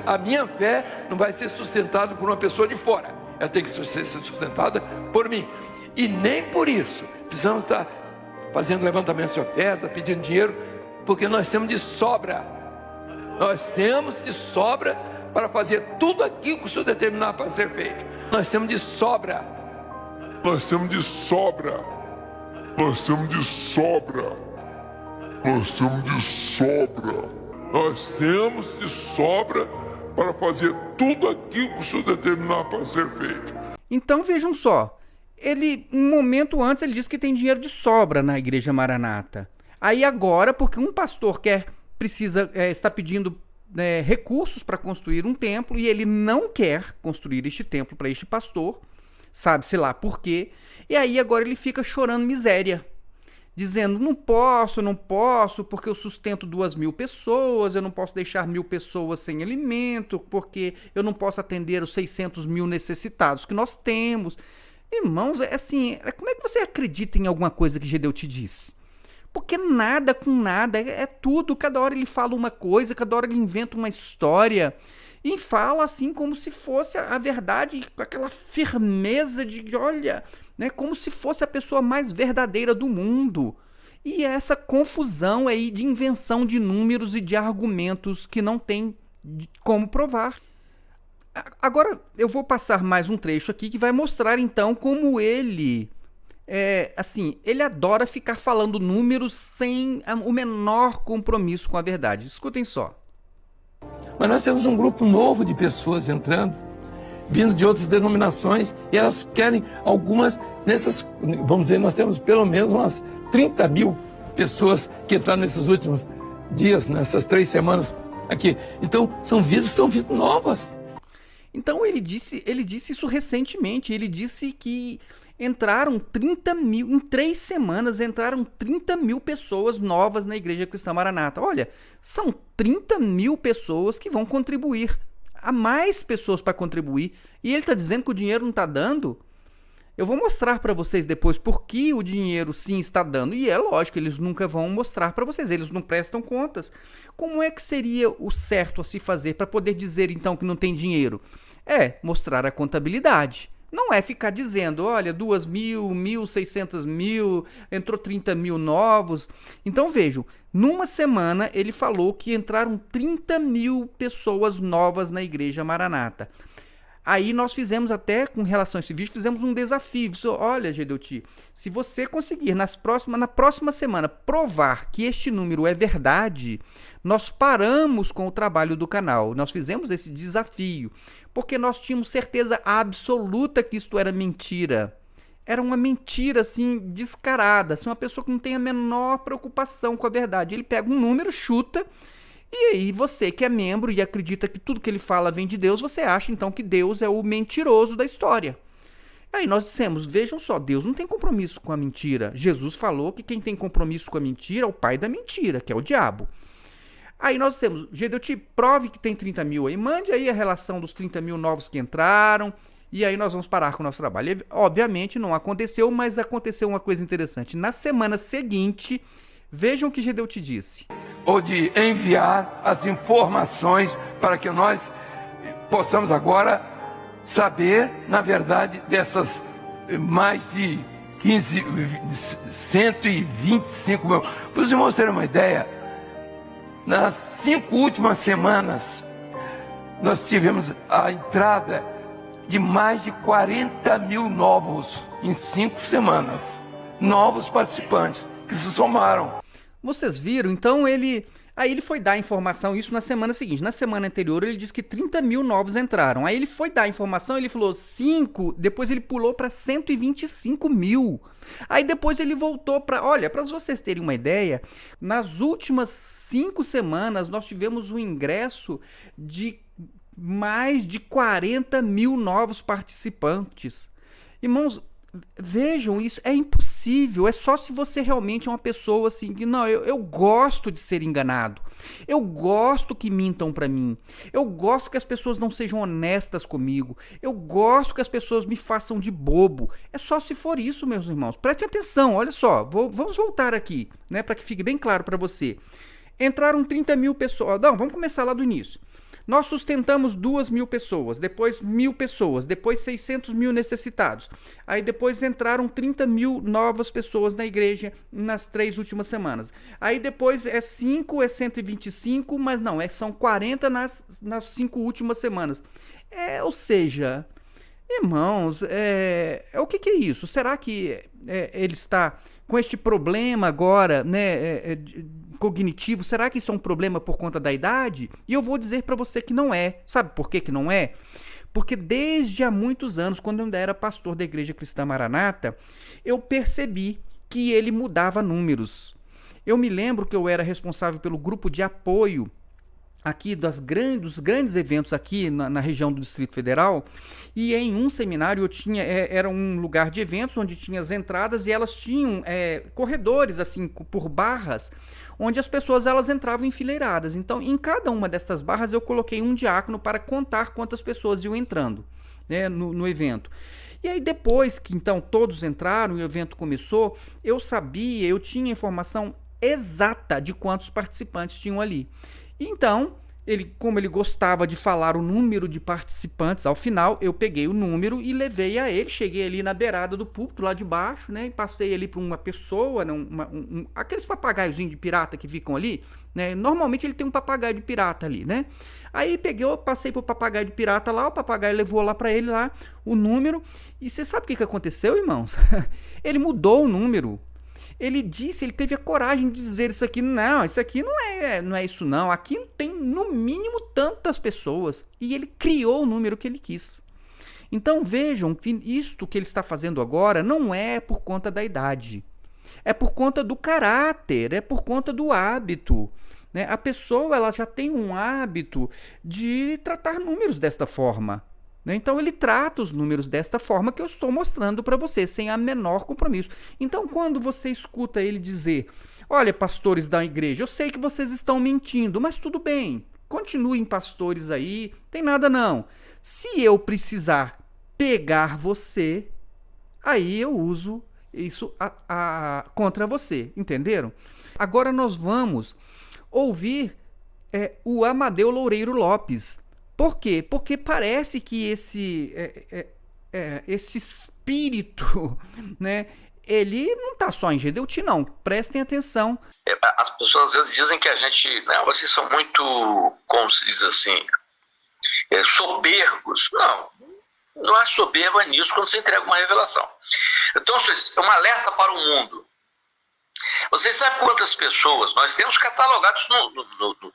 [SPEAKER 2] A minha fé não vai ser sustentada por uma pessoa de fora. Ela tem que ser sustentada por mim. E nem por isso precisamos estar fazendo levantamento de oferta, pedindo dinheiro, porque nós temos de sobra. Nós temos de sobra para fazer tudo aquilo que o Senhor determinar para ser feito. Nós temos de sobra.
[SPEAKER 3] Nós temos de sobra. Nós temos de sobra. Nós temos de sobra. Nós temos de sobra para fazer tudo aquilo que o Senhor determinar para ser feito.
[SPEAKER 1] Então vejam só, ele, um momento antes, ele disse que tem dinheiro de sobra na Igreja Maranata. Aí agora, porque um pastor está pedindo recursos para construir um templo e ele não quer construir este templo para este pastor, sabe-se lá por quê, e aí agora ele fica chorando miséria, dizendo, não posso, porque eu sustento 2.000 pessoas, eu não posso deixar 1.000 pessoas sem alimento, porque eu não posso atender os 600.000 necessitados que nós temos. Irmãos, como é que você acredita em alguma coisa que Gedeuti diz? Porque nada com nada, é tudo, cada hora ele fala uma coisa, cada hora ele inventa uma história, e fala assim como se fosse a verdade, com aquela firmeza de, olha, né, como se fosse a pessoa mais verdadeira do mundo. E essa confusão aí de invenção de números e de argumentos que não tem como provar. Agora eu vou passar mais um trecho aqui que vai mostrar então como ele... ele adora ficar falando números sem o menor compromisso com a verdade. Escutem só.
[SPEAKER 2] Mas nós temos um grupo novo de pessoas entrando, vindo de outras denominações, e elas querem algumas nessas, vamos dizer, nós temos pelo menos umas 30.000 pessoas que entraram nesses últimos dias, nessas 3 semanas aqui. Então, são vidas novas.
[SPEAKER 1] Então ele disse isso recentemente, ele disse que entraram 30.000, em 3 semanas entraram 30.000 pessoas novas na Igreja Cristã Maranata. Olha, são 30.000 pessoas que vão contribuir. Há mais pessoas para contribuir. E ele está dizendo que o dinheiro não está dando? Eu vou mostrar para vocês depois por que o dinheiro sim está dando. E é lógico, eles nunca vão mostrar para vocês, eles não prestam contas. Como é que seria o certo a se fazer para poder dizer então que não tem dinheiro? Mostrar a contabilidade. Não é ficar dizendo, olha, 2.000, 1.600.000, entrou 30.000 novos. Então vejam, numa semana ele falou que entraram 30.000 pessoas novas na Igreja Maranata. Aí nós fizemos até, com relação a esse vídeo, fizemos um desafio. Olha, Gedeuti, se você conseguir na próxima semana provar que este número é verdade, nós paramos com o trabalho do canal. Nós fizemos esse desafio, porque nós tínhamos certeza absoluta que isto era mentira. Era uma mentira, assim, descarada. Assim, uma pessoa que não tem a menor preocupação com a verdade. Ele pega um número, chuta... E aí você que é membro e acredita que tudo que ele fala vem de Deus, você acha então que Deus é o mentiroso da história. Aí nós dissemos, vejam só, Deus não tem compromisso com a mentira. Jesus falou que quem tem compromisso com a mentira é o pai da mentira, que é o diabo. Aí nós dissemos, Gedeuti, prove que tem 30.000 aí, mande aí a relação dos 30.000 novos que entraram e aí nós vamos parar com o nosso trabalho. E, obviamente não aconteceu, mas aconteceu uma coisa interessante. Na semana seguinte, vejam o que Gedeu te disse.
[SPEAKER 2] Ou de enviar as informações para que nós possamos agora saber, na verdade, dessas mais de 125 mil. Para os irmãos terem uma ideia, nas 5 últimas semanas, nós tivemos a entrada de mais de 40 mil novos, em 5 semanas, novos participantes que se somaram.
[SPEAKER 1] Vocês viram? Então aí ele foi dar a informação, isso na semana seguinte. Na semana anterior ele disse que 30 mil novos entraram. Aí ele foi dar a informação, ele falou 5, depois ele pulou para 125 mil. Aí depois ele voltou para... Olha, para vocês terem uma ideia, nas últimas 5 semanas nós tivemos um ingresso de mais de 40 mil novos participantes. Irmãos, vejam isso, é impossível, é só se você realmente é uma pessoa assim, que não, eu gosto de ser enganado, eu gosto que mintam pra mim, eu gosto que as pessoas não sejam honestas comigo, eu gosto que as pessoas me façam de bobo, é só se for isso, meus irmãos, prestem atenção, olha só, vamos voltar aqui, né, para que fique bem claro para você. Entraram 30 mil pessoas, não, vamos começar lá do início. Nós sustentamos 2.000 pessoas, depois 1.000 pessoas, depois 600 mil necessitados. Aí depois entraram 30 mil novas pessoas na igreja nas 3 últimas semanas. Aí depois é 5, é 125, mas não, são 40 nas 5 últimas semanas. Ou seja, irmãos, o que é isso? Será que ele está com este problema agora, né, cognitivo? Será que isso é um problema por conta da idade? E eu vou dizer para você que não é. Sabe por que não é? Porque desde há muitos anos, quando eu ainda era pastor da Igreja Cristã Maranata, eu percebi que ele mudava números. Eu me lembro que eu era responsável pelo grupo de apoio aqui dos grandes eventos aqui na região do Distrito Federal, e em um seminário eu tinha, era um lugar de eventos onde tinha as entradas e elas tinham corredores assim por barras, onde as pessoas elas entravam enfileiradas. Então em cada uma dessas barras eu coloquei um diácono para contar quantas pessoas iam entrando, né, no evento. E aí depois que então todos entraram e o evento começou, eu tinha informação exata de quantos participantes tinham ali. Então, como ele gostava de falar o número de participantes, ao final eu peguei o número e levei a ele, cheguei ali na beirada do púlpito, lá de baixo, né, e passei ali para uma pessoa, né, aqueles papagaiozinhos de pirata que ficam ali, né, normalmente ele tem um papagaio de pirata ali, né, aí passei pro papagaio de pirata lá, o papagaio levou lá para ele lá o número, e você sabe o que aconteceu, irmãos? Ele mudou o número. Ele teve a coragem de dizer isso aqui não é isso não, aqui tem no mínimo tantas pessoas, e ele criou o número que ele quis. Então vejam que isto que ele está fazendo agora não é por conta da idade, é por conta do caráter, é por conta do hábito, né? A pessoa ela já tem um hábito de tratar números desta forma. Então ele trata os números desta forma que eu estou mostrando para você, sem a menor compromisso. Então quando você escuta ele dizer, olha, pastores da igreja, eu sei que vocês estão mentindo, mas tudo bem, continuem pastores aí, tem nada não. Se eu precisar pegar você, aí eu uso isso contra você, entenderam? Agora nós vamos ouvir o Amadeu Loureiro Lopes. Por quê? Porque parece que esse espírito, né, ele não está só em Gedeuti, não. Prestem atenção.
[SPEAKER 4] As pessoas às vezes dizem que a gente, não, vocês são muito, como se diz assim, soberbos. Não há soberba nisso quando você entrega uma revelação. Então, é um alerta para o mundo. Vocês sabem quantas pessoas nós temos catalogados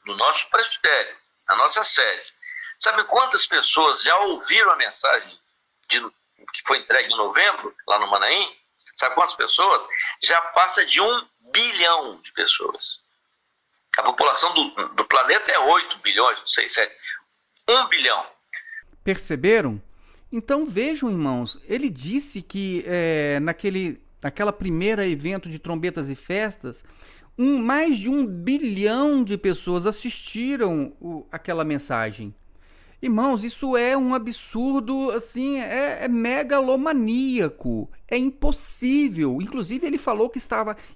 [SPEAKER 4] no nosso presbitério, na nossa sede. Sabe quantas pessoas já ouviram a mensagem que foi entregue em novembro, lá no Manaim? Sabe quantas pessoas? Já passa de 1 bilhão de pessoas. A população do planeta é 8 bilhões, não sei, 7. 1 bilhão.
[SPEAKER 1] Perceberam? Então vejam, irmãos, ele disse que naquela primeira evento de trombetas e festas, mais de 1 bilhão de pessoas assistiram aquela mensagem. Irmãos, isso é um absurdo, assim, é megalomaníaco, é impossível. Inclusive, ele falou que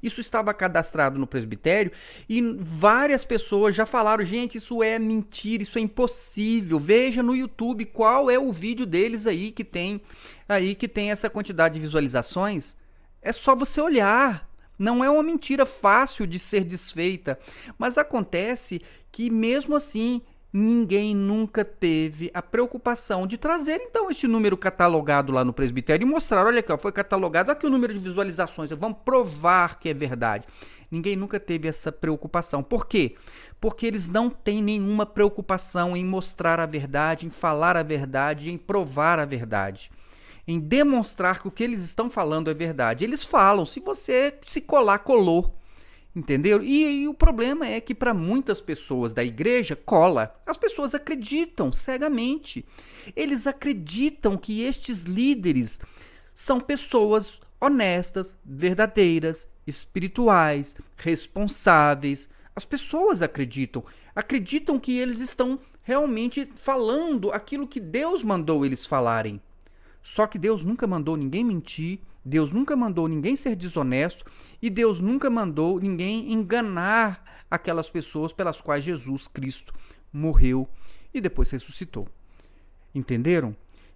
[SPEAKER 1] isso estava cadastrado no presbitério e várias pessoas já falaram, gente, isso é mentira, isso é impossível. Veja no YouTube qual é o vídeo deles aí que tem essa quantidade de visualizações. É só você olhar. Não é uma mentira fácil de ser desfeita, mas acontece que mesmo assim ninguém nunca teve a preocupação de trazer então este número catalogado lá no presbitério e mostrar, olha aqui, ó, foi catalogado, aqui o número de visualizações, vamos provar que é verdade. Ninguém nunca teve essa preocupação. Por quê? Porque eles não têm nenhuma preocupação em mostrar a verdade, em falar a verdade, em provar a verdade, em demonstrar que o que eles estão falando é verdade. Eles falam, se você se colar, colou. Entendeu? E o problema é que para muitas pessoas da igreja cola. As pessoas acreditam cegamente. Eles acreditam que estes líderes são pessoas honestas, verdadeiras, espirituais, responsáveis. As pessoas acreditam que eles estão realmente falando aquilo que Deus mandou eles falarem. Só que Deus nunca mandou ninguém mentir, Deus nunca mandou ninguém ser desonesto e Deus nunca mandou ninguém enganar aquelas pessoas pelas quais Jesus Cristo morreu e depois ressuscitou. Entenderam?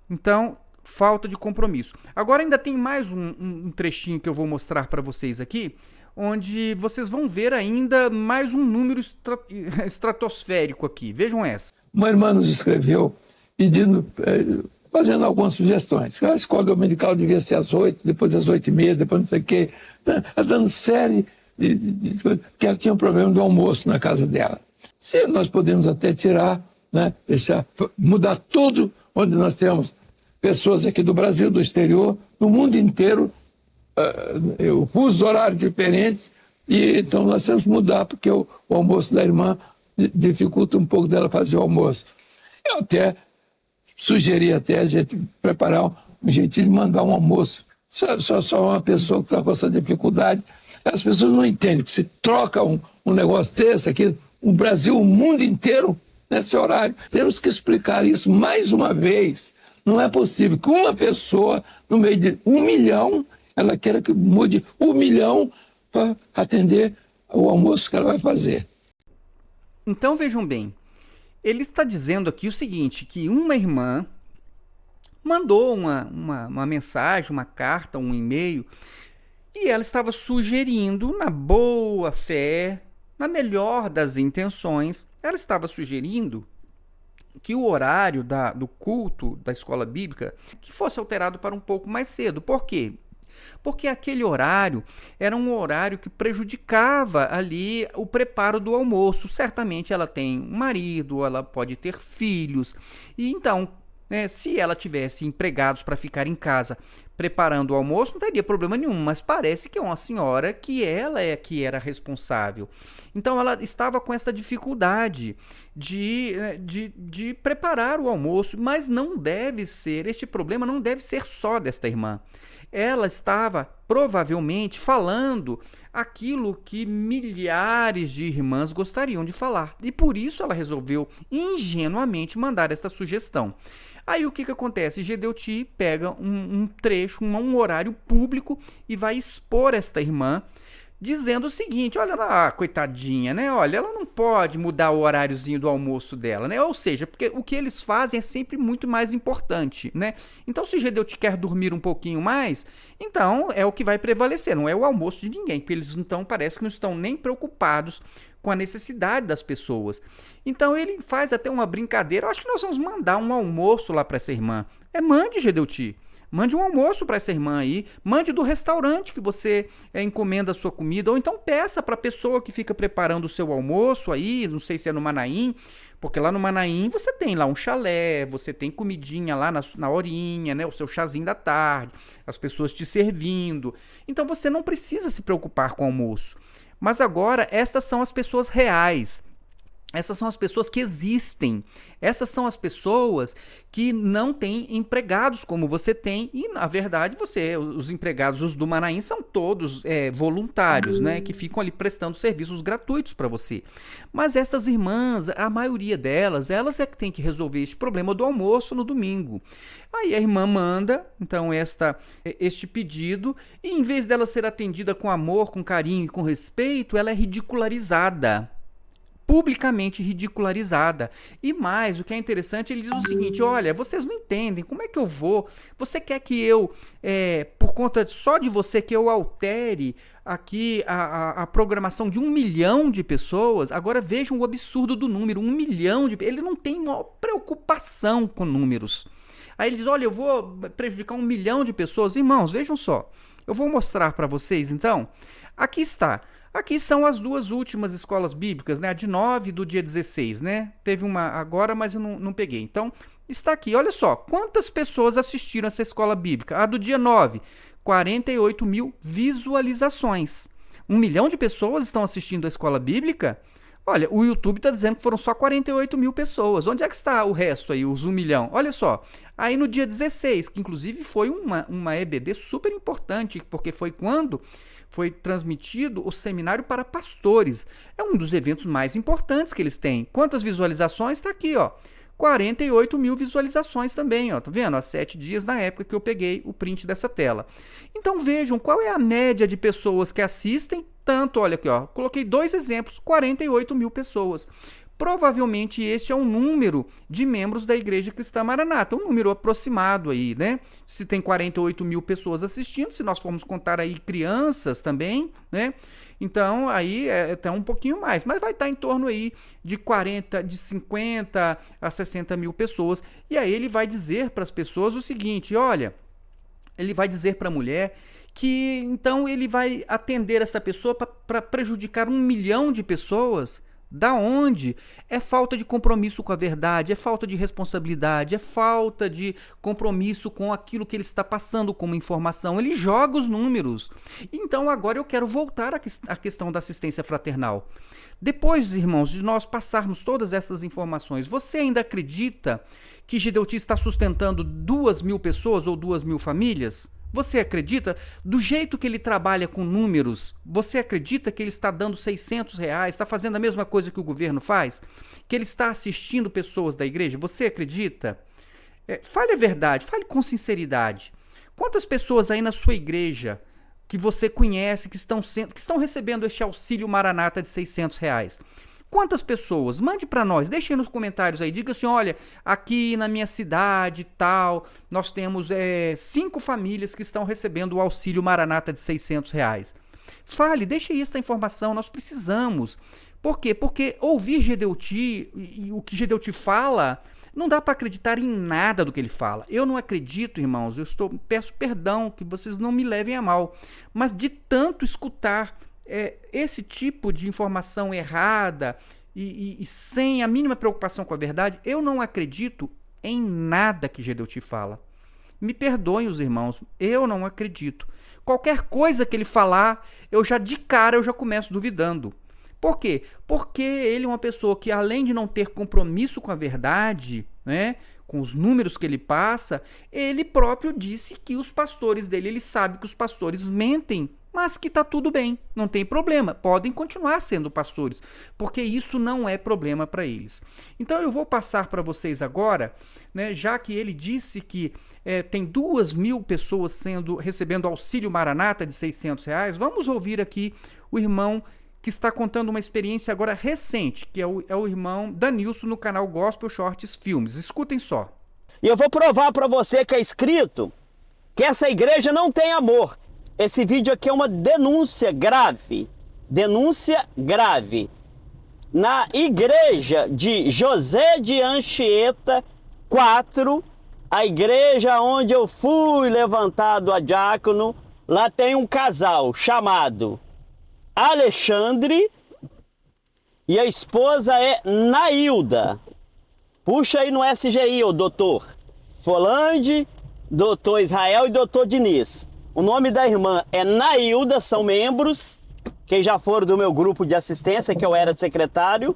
[SPEAKER 1] Então, falta de compromisso. Agora ainda tem mais um trechinho que eu vou mostrar para vocês aqui, onde vocês vão ver ainda mais um número estratosférico aqui. Vejam essa.
[SPEAKER 2] Uma irmã nos escreveu pedindo, fazendo algumas sugestões. A escola dominical devia ser às 8, depois às 8h30, depois não sei o quê. Dando série de que ela tinha um problema do almoço na casa dela. Se nós podemos até tirar, né, mudar tudo, onde nós temos pessoas aqui do Brasil, do exterior, no mundo inteiro, fusos horários diferentes, e então nós temos que mudar, porque o almoço da irmã dificulta um pouco dela fazer o almoço. Eu até sugeri a gente preparar um jeitinho de mandar um almoço. Só uma pessoa que está com essa dificuldade. As pessoas não entendem que se troca um negócio desse aqui, o Brasil, o mundo inteiro, nesse horário. Temos que explicar isso mais uma vez. Não é possível que uma pessoa, no meio de 1 milhão, ela queira que mude 1 milhão para atender o almoço que ela vai fazer.
[SPEAKER 1] Então vejam bem, ele está dizendo aqui o seguinte, que uma irmã mandou uma mensagem, uma carta, um e-mail, e ela estava sugerindo, na boa fé, na melhor das intenções, ela estava sugerindo que o horário do culto da escola bíblica que fosse alterado para um pouco mais cedo. Por quê? Porque aquele horário era um horário que prejudicava ali o preparo do almoço. Certamente ela tem um marido, ela pode ter filhos, e então, né, se ela tivesse empregados para ficar em casa preparando o almoço, não teria problema nenhum, mas parece que é uma senhora que ela é que era responsável. Então ela estava com essa dificuldade de preparar o almoço, mas não deve ser, este problema não deve ser só desta irmã. Ela estava provavelmente falando aquilo que milhares de irmãs gostariam de falar. E por isso ela resolveu ingenuamente mandar essa sugestão. Aí o que acontece? Gedeuti pega um trecho, um horário público e vai expor esta irmã, dizendo o seguinte, olha lá, coitadinha, né? Olha, ela não pode mudar o horáriozinho do almoço dela, né? Ou seja, porque o que eles fazem é sempre muito mais importante, né? Então, se Gedeuti quer dormir um pouquinho mais, então é o que vai prevalecer, não é o almoço de ninguém, porque eles então parece que não estão nem preocupados com a necessidade das pessoas. Então ele faz até uma brincadeira, eu acho que nós vamos mandar um almoço lá para essa irmã. Mande, Gedeuti. Mande um almoço para essa irmã aí, mande do restaurante que você encomenda a sua comida, ou então peça para a pessoa que fica preparando o seu almoço aí, não sei se é no Manaim, porque lá no Manaim você tem lá um chalé, você tem comidinha lá na horinha, né, o seu chazinho da tarde, as pessoas te servindo, então você não precisa se preocupar com o almoço. Mas agora, essas são as pessoas reais. Essas são as pessoas que existem. Essas são as pessoas que não têm empregados como você tem. E, na verdade, os empregados, os do Manaim, são todos voluntários, né? Que ficam ali prestando serviços gratuitos para você. Mas essas irmãs, a maioria delas, elas é que tem que resolver este problema do almoço no domingo. Aí a irmã manda, então, este pedido, e em vez dela ser atendida com amor, com carinho e com respeito, ela é ridicularizada. Publicamente ridicularizada. E mais, o que é interessante, ele diz o seguinte: olha, vocês não entendem, como é que eu vou? Você quer que eu, por conta só de você, que eu altere aqui a programação de 1 milhão de pessoas? Agora vejam o absurdo do número, 1 milhão de... Ele não tem maior preocupação com números. Aí ele diz, olha, eu vou prejudicar 1 milhão de pessoas. Irmãos, vejam só, eu vou mostrar para vocês, então. Aqui está. Aqui são as 2 últimas escolas bíblicas, né? A de 9 do dia 16, né? Teve uma agora, mas eu não peguei. Então, está aqui. Olha só, quantas pessoas assistiram essa escola bíblica? A do dia 9, 48 mil visualizações. 1 milhão de pessoas estão assistindo a escola bíblica? Olha, o YouTube está dizendo que foram só 48 mil pessoas. Onde é que está o resto aí, os 1 milhão? Olha só. Aí no dia 16, que inclusive foi uma EBD super importante, porque foi quando foi transmitido o seminário para pastores. É um dos eventos mais importantes que eles têm. Quantas visualizações? Está aqui, ó. 48 mil visualizações também, ó. Tá vendo? Há 7 dias na época que eu peguei o print dessa tela. Então vejam qual é a média de pessoas que assistem. Tanto, olha aqui, ó. Coloquei 2 exemplos, 48 mil pessoas. Provavelmente este é o número de membros da Igreja Cristã Maranata, um número aproximado aí, né? Se tem 48 mil pessoas assistindo, se nós formos contar aí crianças também, né? Então aí é até um pouquinho mais, mas vai estar em torno aí de 50 a 60 mil pessoas. E aí ele vai dizer para as pessoas o seguinte, olha, ele vai dizer para a mulher que então ele vai atender essa pessoa para prejudicar 1 milhão de pessoas. Da onde? É falta de compromisso com a verdade, é falta de responsabilidade, é falta de compromisso com aquilo que ele está passando como informação. Ele joga os números. Então agora eu quero voltar à questão da assistência fraternal. Depois, irmãos, de nós passarmos todas essas informações, você ainda acredita que Gedeuti está sustentando 2 mil pessoas ou 2 mil famílias? Você acredita? Do jeito que ele trabalha com números, você acredita que ele está dando R$600, está fazendo a mesma coisa que o governo faz? Que ele está assistindo pessoas da igreja? Você acredita? Fale a verdade, fale com sinceridade. Quantas pessoas aí na sua igreja que você conhece que estão recebendo este auxílio Maranata de R$600? Quantas pessoas? Mande para nós, deixe aí nos comentários aí, diga assim, olha, aqui na minha cidade tal, nós temos 5 famílias que estão recebendo o auxílio Maranata de R$600. Fale, deixe aí esta informação, nós precisamos. Por quê? Porque ouvir Gedeuti e o que Gedeuti fala, não dá para acreditar em nada do que ele fala. Eu não acredito, irmãos, peço perdão, que vocês não me levem a mal, mas de tanto escutar esse tipo de informação errada e sem a mínima preocupação com a verdade, eu não acredito em nada que Gedeuti fala. Me perdoem os irmãos, eu não acredito. Qualquer coisa que ele falar, eu já começo duvidando. Por quê? Porque ele é uma pessoa que, além de não ter compromisso com a verdade, né, com os números que ele passa, ele próprio disse que os pastores dele, ele sabe que os pastores mentem, mas que está tudo bem, não tem problema, podem continuar sendo pastores, porque isso não é problema para eles. Então eu vou passar para vocês agora, né, já que ele disse que tem 2 mil pessoas recebendo auxílio Maranata de R$600, vamos ouvir aqui o irmão que está contando uma experiência agora recente, que é o irmão Danilson no canal Gospel Shorts Filmes. Escutem só.
[SPEAKER 5] E eu vou provar para você que é escrito que essa igreja não tem amor. Esse vídeo aqui é uma denúncia grave. Denúncia grave. Na igreja de José de Anchieta 4, a igreja onde eu fui levantado a diácono, lá tem um casal chamado Alexandre e a esposa é Nailda. Puxa aí no SGI, o doutor Folande, doutor Israel e doutor Diniz. O nome da irmã é Nailda, são membros que já foram do meu grupo de assistência, que eu era secretário.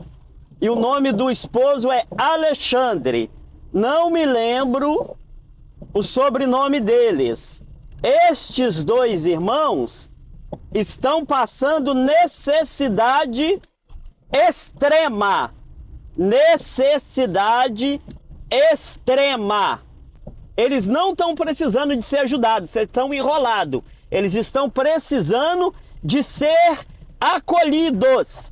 [SPEAKER 5] e o nome do esposo é Alexandre. Não me lembro o sobrenome deles. Estes dois irmãos estão passando necessidade extrema. Necessidade extrema. Eles não estão precisando de ser ajudados, vocês estão enrolados. Eles estão precisando de ser acolhidos.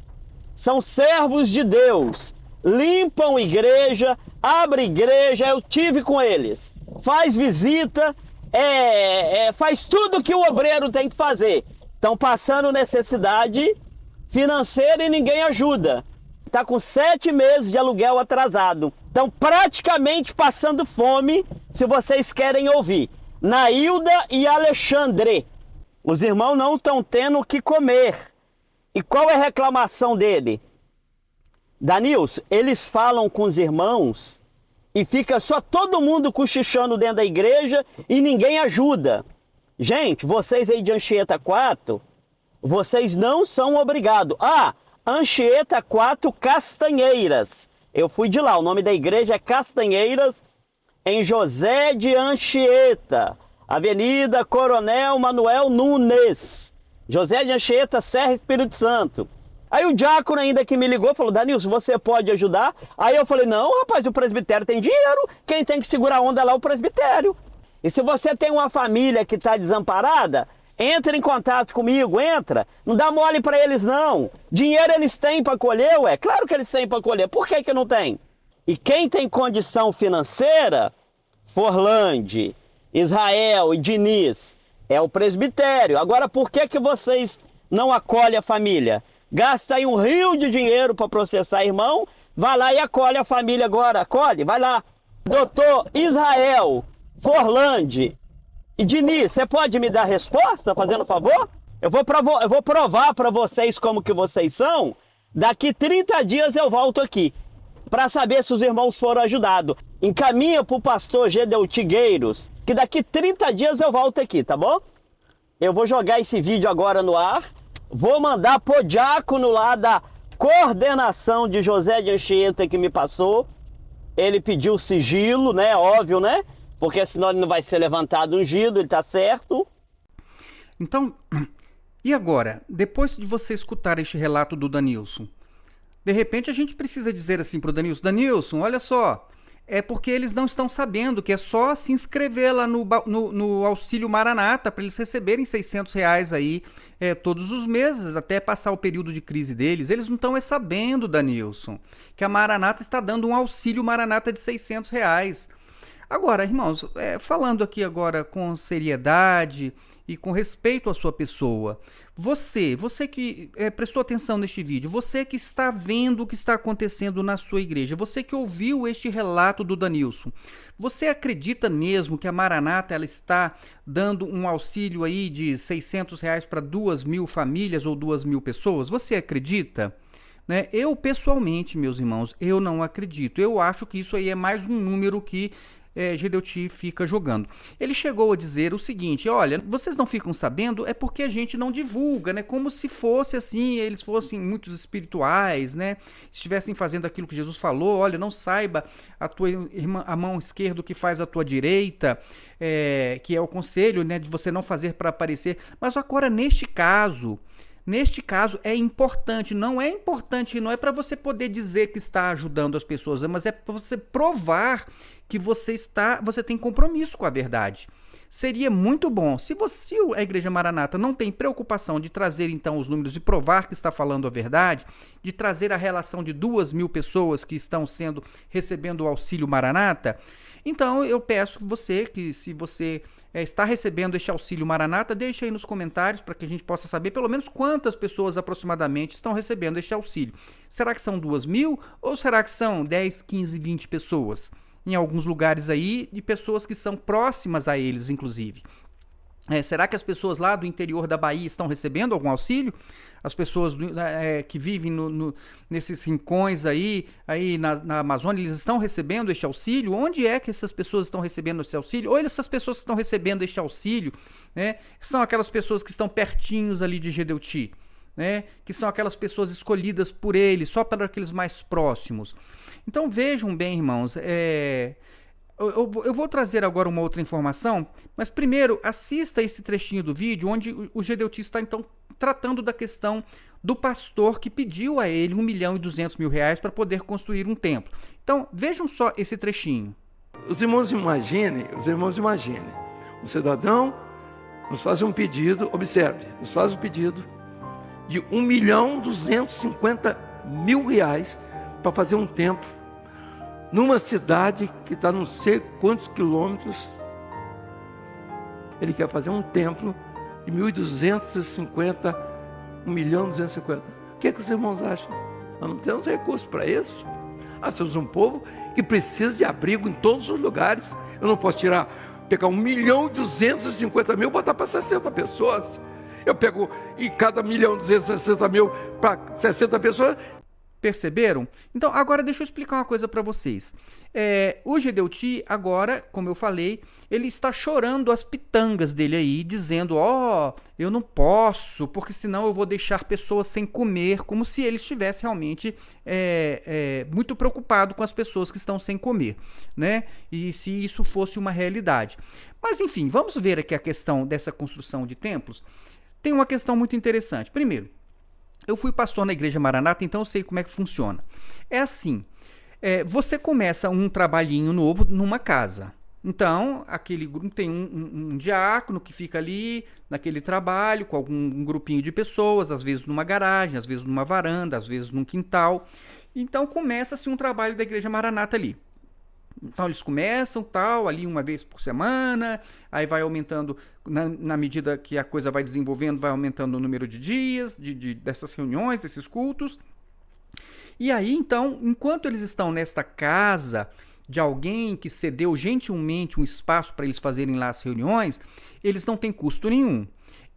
[SPEAKER 5] São servos de Deus. Limpam igreja, abrem igreja, eu tive com eles. Faz visita, faz tudo que o obreiro tem que fazer. Estão passando necessidade financeira e ninguém ajuda. Está com 7 meses de aluguel atrasado. Estão praticamente passando fome, se vocês querem ouvir. Nailda e Alexandre. Os irmãos não estão tendo o que comer. E qual é a reclamação dele? Danilson, eles falam com os irmãos e fica só todo mundo cochichando dentro da igreja e ninguém ajuda. Gente, vocês aí de Anchieta 4, vocês não são obrigados. Anchieta 4 Castanheiras. Eu fui de lá, o nome da igreja é Castanheiras, em José de Anchieta, Avenida Coronel Manuel Nunes, José de Anchieta, Serra, Espírito Santo. Aí o diácono ainda que me ligou, falou, Danilson, você pode ajudar? Aí eu falei, não, rapaz, o presbitério tem dinheiro, quem tem que segurar a onda lá é o presbitério. E se você tem uma família que está desamparada, entra em contato comigo, entra. Não dá mole para eles, não. Dinheiro eles têm para colher, ué? Claro que eles têm para colher. Por que não tem? E quem tem condição financeira, Forlande, Israel e Diniz, é o presbitério. Agora, por que vocês não acolhem a família? Gasta aí um rio de dinheiro para processar irmão, vai lá e acolhe a família agora. Acolhe, vai lá. Doutor Israel, Forlande e Diniz, você pode me dar resposta, fazendo favor? Eu vou provar para vocês como que vocês são. Daqui 30 dias eu volto aqui para saber se os irmãos foram ajudados. Encaminha para o pastor Gedeu Tigueiros, que daqui 30 dias eu volto aqui, tá bom? Eu vou jogar esse vídeo agora no ar. Vou mandar pro diácono lá da coordenação de José de Anchieta que me passou. Ele pediu sigilo, né? Óbvio, né? Porque senão ele não vai ser levantado ungido, ele tá certo.
[SPEAKER 1] Então, e agora? Depois de você escutar este relato do Danilson, de repente a gente precisa dizer assim pro Danilson, Danilson, olha só, é porque eles não estão sabendo que é só se inscrever lá no Auxílio Maranata para eles receberem R$600 aí todos os meses, até passar o período de crise deles. Eles não estão sabendo, Danilson, que a Maranata está dando um Auxílio Maranata de R$600. Agora, irmãos, falando aqui agora com seriedade e com respeito à sua pessoa, você que prestou atenção neste vídeo, você que está vendo o que está acontecendo na sua igreja, você que ouviu este relato do Danilson, você acredita mesmo que a Maranata ela está dando um auxílio aí de R$600 para 2.000 famílias ou 2.000 pessoas? Você acredita? Né? Eu, pessoalmente, meus irmãos, eu não acredito. Eu acho que isso aí é mais um número que Gedeuti fica jogando. Ele chegou a dizer o seguinte, olha, vocês não ficam sabendo, é porque a gente não divulga, né? Como se fosse assim, eles fossem muitos espirituais, né? Estivessem fazendo aquilo que Jesus falou, olha, não saiba a tua irmã, a mão esquerda o que faz a tua direita, que é o conselho, né, de você não fazer para aparecer. Mas agora, neste caso é importante, não é para você poder dizer que está ajudando as pessoas, mas é para você provar que você tem compromisso com a verdade. Seria muito bom, se a Igreja Maranata não tem preocupação de trazer então os números e provar que está falando a verdade, de trazer a relação de 2.000 pessoas que estão recebendo o Auxílio Maranata, então eu peço você que, se você está recebendo este Auxílio Maranata, deixe aí nos comentários para que a gente possa saber pelo menos quantas pessoas aproximadamente estão recebendo este auxílio. Será que são 2.000 ou será que são 10, 15, 20 pessoas? Em alguns lugares aí, de pessoas que são próximas a eles, inclusive. Será que as pessoas lá do interior da Bahia estão recebendo algum auxílio? As pessoas que vivem nesses rincões aí na Amazônia, eles estão recebendo este auxílio? Onde é que essas pessoas estão recebendo esse auxílio? Ou essas pessoas que estão recebendo este auxílio, né, são aquelas pessoas que estão pertinhos ali de Gedeuti? né? Que são aquelas pessoas escolhidas por ele, só para aqueles mais próximos. Então vejam bem, irmãos, eu vou trazer agora uma outra informação, mas primeiro assista esse trechinho do vídeo onde o Gedeuti está então tratando da questão do pastor que pediu a ele R$1.200.000 para poder construir um templo. Então vejam só esse trechinho.
[SPEAKER 2] Os irmãos imaginem, um cidadão nos faz um pedido, observe, nos faz um pedido de R$1.250.000 para fazer um templo numa cidade que está não sei quantos quilômetros. Ele quer fazer um templo de 1.250, 1.250.000. O que os irmãos acham? Nós não temos recursos para isso. Nós somos um povo que precisa de abrigo em todos os lugares. Eu não posso pegar 1.250.000 e botar para 60 pessoas. Eu pego e cada 1.260.000 para 60 pessoas.
[SPEAKER 1] Perceberam? Então, agora deixa eu explicar uma coisa para vocês. O Gedeuti, agora, como eu falei, ele está chorando as pitangas dele aí, dizendo, eu não posso, porque senão eu vou deixar pessoas sem comer, como se ele estivesse realmente muito preocupado com as pessoas que estão sem comer, né? E se isso fosse uma realidade. Mas, enfim, vamos ver aqui a questão dessa construção de templos. Tem uma questão muito interessante. Primeiro, eu fui pastor na Igreja Maranata, então eu sei como é que funciona. É assim, você começa um trabalhinho novo numa casa. Então, aquele grupo tem um diácono que fica ali naquele trabalho com um grupinho de pessoas, às vezes numa garagem, às vezes numa varanda, às vezes num quintal. Então, começa-se um trabalho da Igreja Maranata ali. Então eles começam ali uma vez por semana, aí vai aumentando, na medida que a coisa vai desenvolvendo, vai aumentando o número de dias, dessas reuniões, desses cultos. E aí então, enquanto eles estão nesta casa de alguém que cedeu gentilmente um espaço para eles fazerem lá as reuniões, eles não têm custo nenhum.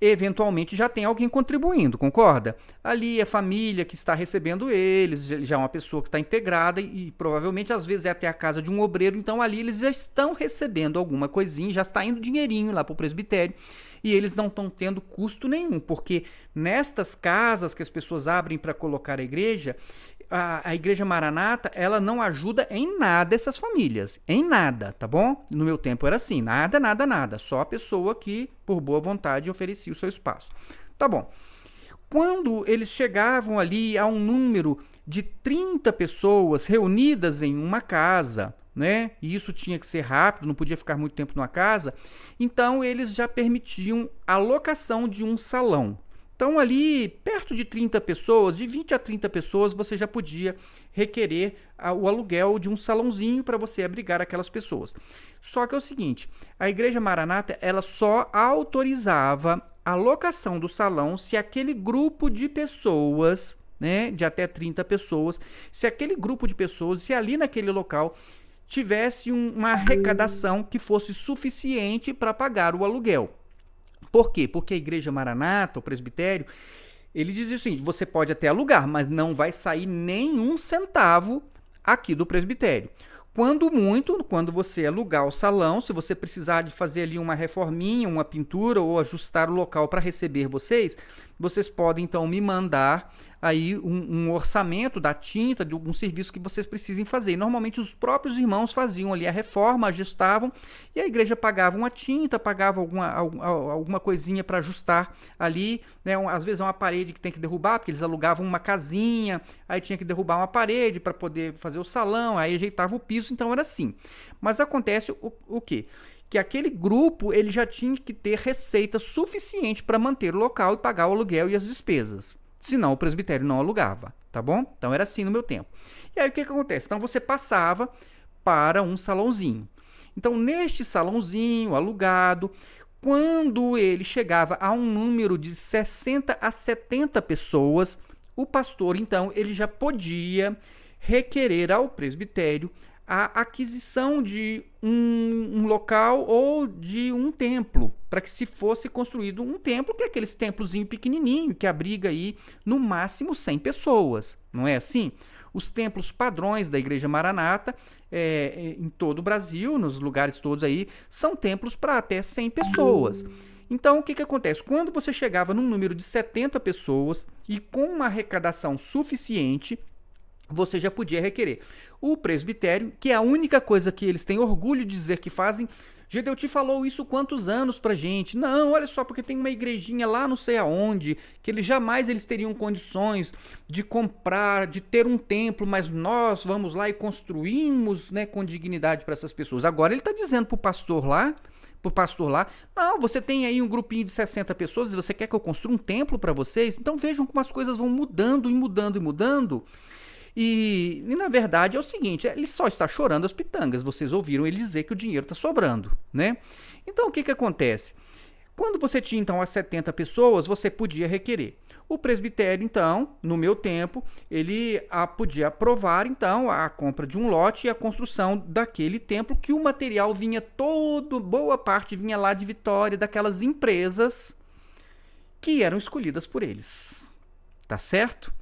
[SPEAKER 1] Eventualmente já tem alguém contribuindo, concorda? Ali é família que está recebendo eles, já é uma pessoa que está integrada e provavelmente às vezes é até a casa de um obreiro, então ali eles já estão recebendo alguma coisinha, já está indo dinheirinho lá para o presbitério e eles não estão tendo custo nenhum, porque nestas casas que as pessoas abrem para colocar a igreja, a Igreja Maranata, ela não ajuda em nada essas famílias, em nada, tá bom? No meu tempo era assim, nada, só a pessoa que, por boa vontade, oferecia o seu espaço. Tá bom. Quando eles chegavam ali a um número de 30 pessoas reunidas em uma casa, né? E isso tinha que ser rápido, não podia ficar muito tempo numa casa, então eles já permitiam a locação de um salão. Então ali, perto de 30 pessoas, de 20 a 30 pessoas, você já podia requerer o aluguel de um salãozinho para você abrigar aquelas pessoas. Só que é o seguinte, a Igreja Maranata, ela só autorizava a locação do salão se aquele grupo de pessoas, né, de até 30 pessoas, se aquele grupo de pessoas, se ali naquele local tivesse uma arrecadação que fosse suficiente para pagar o aluguel. Por quê? Porque a Igreja Maranata, o presbitério, ele dizia o seguinte, você pode até alugar, mas não vai sair nenhum centavo aqui do presbitério. Quando você alugar o salão, se você precisar de fazer ali uma reforminha, uma pintura ou ajustar o local para receber vocês podem então me mandar aí um orçamento da tinta, de algum serviço que vocês precisem fazer. E normalmente os próprios irmãos faziam ali a reforma, ajustavam, e a igreja pagava uma tinta, pagava alguma coisinha para ajustar ali, né? Às vezes é uma parede que tem que derrubar, porque eles alugavam uma casinha, aí tinha que derrubar uma parede para poder fazer o salão, aí ajeitava o piso, então era assim. Mas acontece o quê? Que aquele grupo ele já tinha que ter receita suficiente para manter o local e pagar o aluguel e as despesas. Senão o presbitério não alugava, tá bom? Então era assim no meu tempo. E aí o que acontece? Então você passava para um salãozinho. Então neste salãozinho alugado, quando ele chegava a um número de 60 a 70 pessoas, o pastor então ele já podia requerer ao presbitério a aquisição de um local ou de um templo, para que se fosse construído um templo, que é aqueles templozinho pequenininho, que abriga aí no máximo 100 pessoas, não é assim? os templos padrões da Igreja Maranata, em todo o Brasil, nos lugares todos aí, são templos para até 100 pessoas. Então, o que acontece? Quando você chegava num número de 70 pessoas e com uma arrecadação suficiente, você já podia requerer. O presbitério, que é a única coisa que eles têm orgulho de dizer que fazem, Gedeuti falou isso quantos anos pra gente? Não, olha só, porque tem uma igrejinha lá não sei aonde, que eles teriam condições de comprar, de ter um templo, mas nós vamos lá e construímos, né, com dignidade para essas pessoas. Agora ele está dizendo pro pastor lá, não, você tem aí um grupinho de 60 pessoas e você quer que eu construa um templo para vocês? Então vejam como as coisas vão mudando e mudando e mudando. E na verdade é o seguinte, ele só está chorando as pitangas. Vocês ouviram ele dizer que o dinheiro está sobrando, né? Então o que acontece? Quando você tinha então as 70 pessoas, você podia requerer. O presbitério, então, no meu tempo, ele podia aprovar então a compra de um lote e a construção daquele templo, que o material vinha boa parte vinha lá de Vitória, daquelas empresas que eram escolhidas por eles. Tá certo?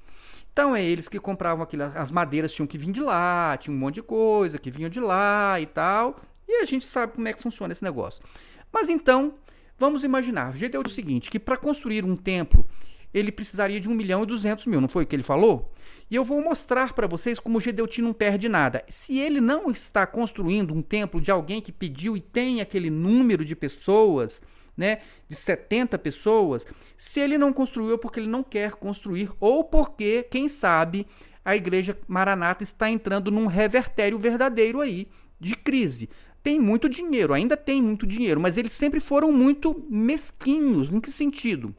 [SPEAKER 1] Então é eles que compravam aquilo, as madeiras tinham que vir de lá, tinha um monte de coisa que vinham de lá e tal, e a gente sabe como é que funciona esse negócio. Mas então, vamos imaginar, o jeito é o seguinte, que para construir um templo, ele precisaria de 1.200.000, não foi o que ele falou? E eu vou mostrar para vocês como o Gedeuti não perde nada. Se ele não está construindo um templo de alguém que pediu e tem aquele número de pessoas, né, de 70 pessoas, se ele não construiu é porque ele não quer construir, ou porque, quem sabe, a Igreja Maranata está entrando num revertério verdadeiro aí, de crise. Tem muito dinheiro, ainda tem muito dinheiro, mas eles sempre foram muito mesquinhos. Em que sentido?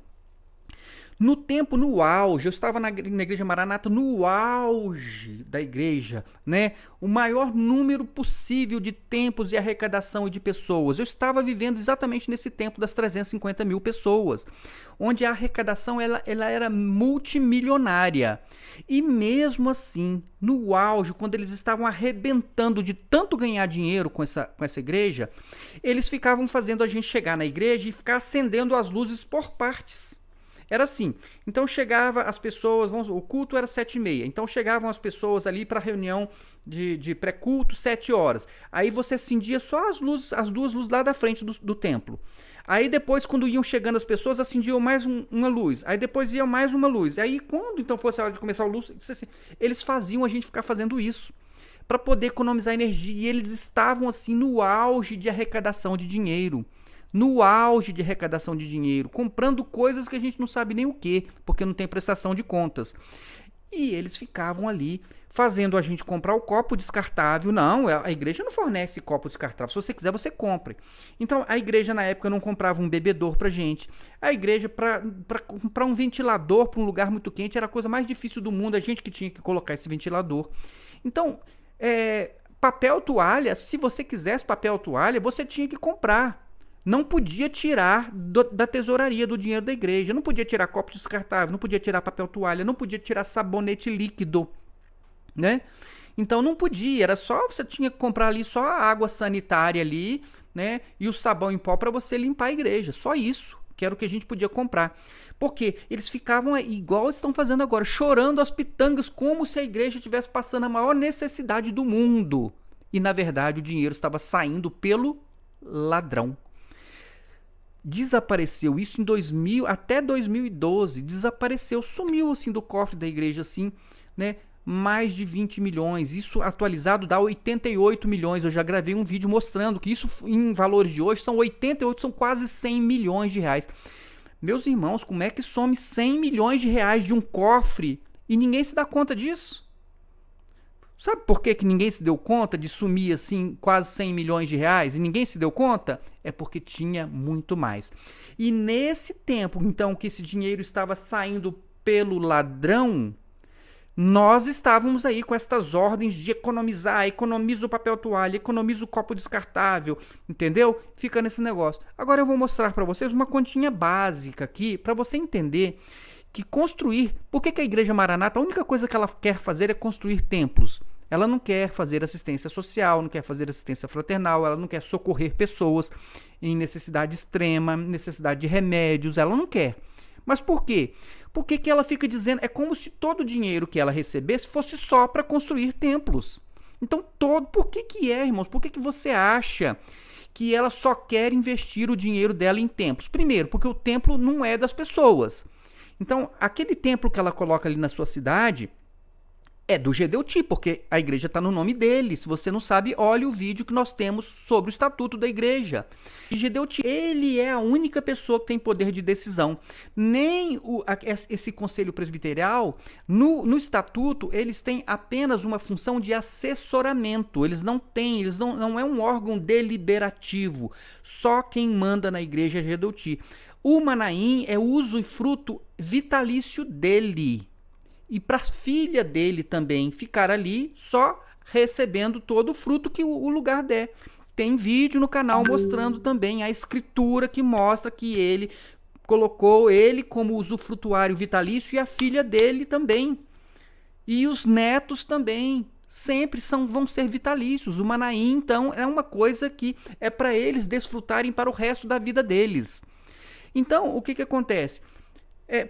[SPEAKER 1] No tempo, no auge, eu estava na Igreja Maranata no auge da igreja, né? O maior número possível de templos e arrecadação e de pessoas. Eu estava vivendo exatamente nesse tempo das 350.000 pessoas, onde a arrecadação ela era multimilionária. E mesmo assim, no auge, quando eles estavam arrebentando de tanto ganhar dinheiro com essa igreja, eles ficavam fazendo a gente chegar na igreja e ficar acendendo as luzes por partes. Era assim, então chegava as pessoas, o culto era 7h30, então chegavam as pessoas ali para a reunião de pré-culto 7 horas. Aí você acendia só as duas luzes lá da frente do templo. Aí depois, quando iam chegando as pessoas, acendiam mais uma luz. Aí depois ia mais uma luz. Aí quando então fosse a hora de começar a luz, assim, eles faziam a gente ficar fazendo isso para poder economizar energia. E eles estavam assim no auge de arrecadação de dinheiro. No auge de arrecadação de dinheiro, comprando coisas que a gente não sabe nem o que, porque não tem prestação de contas. E eles ficavam ali fazendo a gente comprar o copo descartável. Não, a igreja não fornece copo descartável. Se você quiser, você compre. Então, a igreja na época não comprava um bebedor pra gente. A igreja, para comprar um ventilador para um lugar muito quente, era a coisa mais difícil do mundo. A gente que tinha que colocar esse ventilador. Então, papel toalha, se você quisesse papel toalha, você tinha que comprar. Não podia tirar da tesouraria do dinheiro da igreja, não podia tirar copo descartável, não podia tirar papel toalha, não podia tirar sabonete líquido, né? Então não podia, era só, você tinha que comprar ali só a água sanitária ali, né? E o sabão em pó para você limpar a igreja, só isso, que era o que a gente podia comprar. Porque eles ficavam igual estão fazendo agora, chorando as pitangas, como se a igreja estivesse passando a maior necessidade do mundo. E na verdade o dinheiro estava saindo pelo ladrão. Desapareceu isso em 2000 até 2012, desapareceu, sumiu assim do cofre da igreja assim, né? Mais de 20 milhões, isso atualizado dá 88 milhões. Eu já gravei um vídeo mostrando que isso em valores de hoje são 88, são quase 100 milhões de reais. Meus irmãos, como é que some 100 milhões de reais de um cofre e ninguém se dá conta disso? Sabe por que ninguém se deu conta de sumir assim quase 100 milhões de reais e ninguém se deu conta? É porque tinha muito mais. E nesse tempo, então, que esse dinheiro estava saindo pelo ladrão, nós estávamos aí com estas ordens de economizar, economiza o papel toalha, economiza o copo descartável, entendeu? Fica nesse negócio. Agora eu vou mostrar para vocês uma continha básica aqui, para você entender que construir... Por que a Igreja Maranata, a única coisa que ela quer fazer é construir templos? Ela não quer fazer assistência social, não quer fazer assistência fraternal, ela não quer socorrer pessoas em necessidade extrema, necessidade de remédios, ela não quer. Mas por quê? Porque que ela fica dizendo, é como se todo o dinheiro que ela recebesse fosse só para construir templos. Então, por que é, irmãos? Por que você acha que ela só quer investir o dinheiro dela em templos? Primeiro, porque o templo não é das pessoas. Então, aquele templo que ela coloca ali na sua cidade é do Gedeuti, porque a igreja está no nome dele. Se você não sabe, olhe o vídeo que nós temos sobre o estatuto da igreja. Gedeuti, ele é a única pessoa que tem poder de decisão. Nem esse conselho presbiterial, no estatuto, eles têm apenas uma função de assessoramento. Eles não é um órgão deliberativo. Só quem manda na igreja é Gedeuti. O Manaim é uso e fruto vitalício dele. E para a filha dele também ficar ali só recebendo todo o fruto que o lugar der. Tem vídeo no canal mostrando também a escritura que mostra que ele colocou ele como usufrutuário vitalício e a filha dele também. E os netos também sempre vão ser vitalícios. O Manaim, então, é uma coisa que é para eles desfrutarem para o resto da vida deles. Então, o que acontece?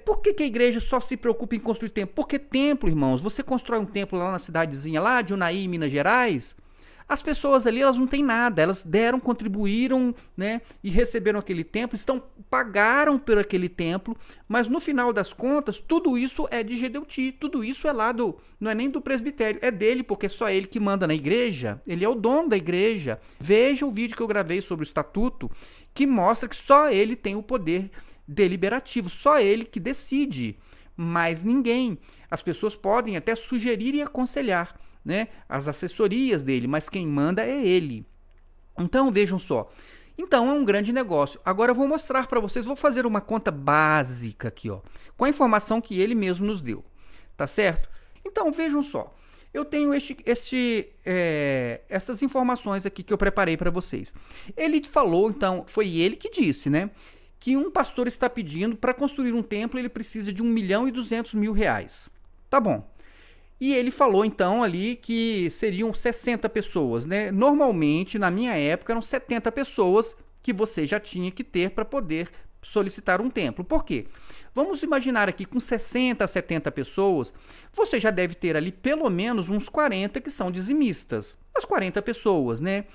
[SPEAKER 1] Por que a igreja só se preocupa em construir templo? Porque templo, irmãos, você constrói um templo lá na cidadezinha lá de Unai, Minas Gerais, as pessoas ali, elas não têm nada, elas deram, contribuíram, né, e receberam aquele templo, pagaram por aquele templo, mas no final das contas, tudo isso é de Gedeuti, tudo isso é lá não é nem do presbitério, é dele, porque é só ele que manda na igreja, ele é o dono da igreja. Veja o vídeo que eu gravei sobre o estatuto, que mostra que só ele tem o poder deliberativo, só ele que decide, mais ninguém. As pessoas podem até sugerir e aconselhar, né, as assessorias dele, mas quem manda é ele. Então vejam só, então é um grande negócio. Agora eu vou mostrar para vocês, vou fazer uma conta básica aqui, ó, com a informação que ele mesmo nos deu, tá certo? Então vejam só, eu tenho essas informações aqui que eu preparei para vocês. Ele falou, então, foi ele que disse, né, que um pastor está pedindo para construir um templo, ele precisa de R$1.200.000. Tá bom. E ele falou então ali que seriam 60 pessoas, né? Normalmente, na minha época, eram 70 pessoas que você já tinha que ter para poder solicitar um templo. Por quê? Vamos imaginar aqui, com 60 a 70 pessoas, você já deve ter ali pelo menos uns 40 que são dizimistas. As 40 pessoas, né?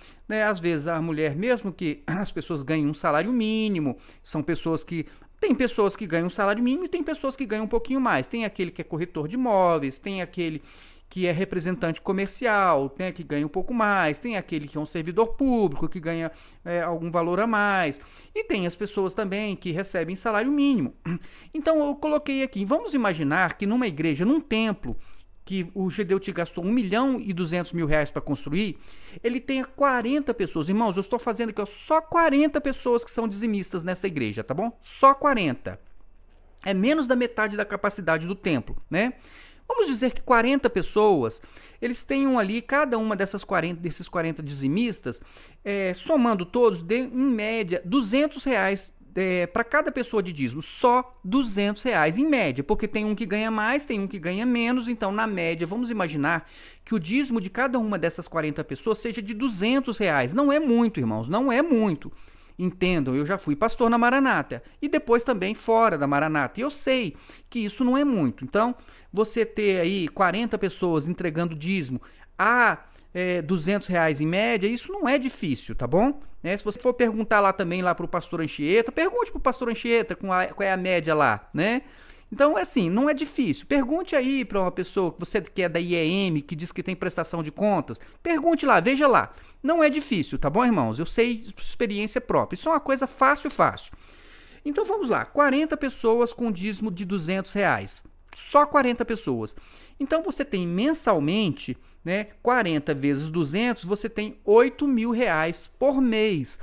[SPEAKER 1] Às vezes a mulher, mesmo que as pessoas ganhem um salário mínimo, são pessoas que... Tem pessoas que ganham um salário mínimo e tem pessoas que ganham um pouquinho mais. Tem aquele que é corretor de imóveis, tem aquele que é representante comercial, né, que ganha um pouco mais, tem aquele que é um servidor público, que ganha algum valor a mais, e tem as pessoas também que recebem salário mínimo. Então eu coloquei aqui, vamos imaginar que numa igreja, num templo, que o Gedeuti gastou R$1.200.000 para construir, ele tenha 40 pessoas. Irmãos, eu estou fazendo aqui só 40 pessoas que são dizimistas nessa igreja, tá bom? Só 40. É menos da metade da capacidade do templo, né? Vamos dizer que 40 pessoas, eles tenham ali, cada uma desses 40 dizimistas, somando todos, dê em média R$200 para cada pessoa de dízimo, só R$200 em média, porque tem um que ganha mais, tem um que ganha menos, então na média, vamos imaginar que o dízimo de cada uma dessas 40 pessoas seja de R$200. Não é muito, irmãos, não é muito. Entendam, eu já fui pastor na Maranata e depois também fora da Maranata, e eu sei que isso não é muito. Então, você ter aí 40 pessoas entregando dízimo a R$200 em média, isso não é difícil, tá bom? Se você for perguntar lá também lá para o pastor Anchieta, pergunte para o pastor Anchieta qual é a média lá, né? Então, assim, não é difícil. Pergunte aí para uma pessoa que você que é da IEM, que diz que tem prestação de contas. Pergunte lá, veja lá. Não é difícil, tá bom, irmãos? Eu sei experiência própria. Isso é uma coisa fácil. Então, vamos lá. 40 pessoas com dízimo de R$200. Só 40 pessoas. Então, você tem mensalmente, né, 40 vezes 200, você tem R$8.000 por mês.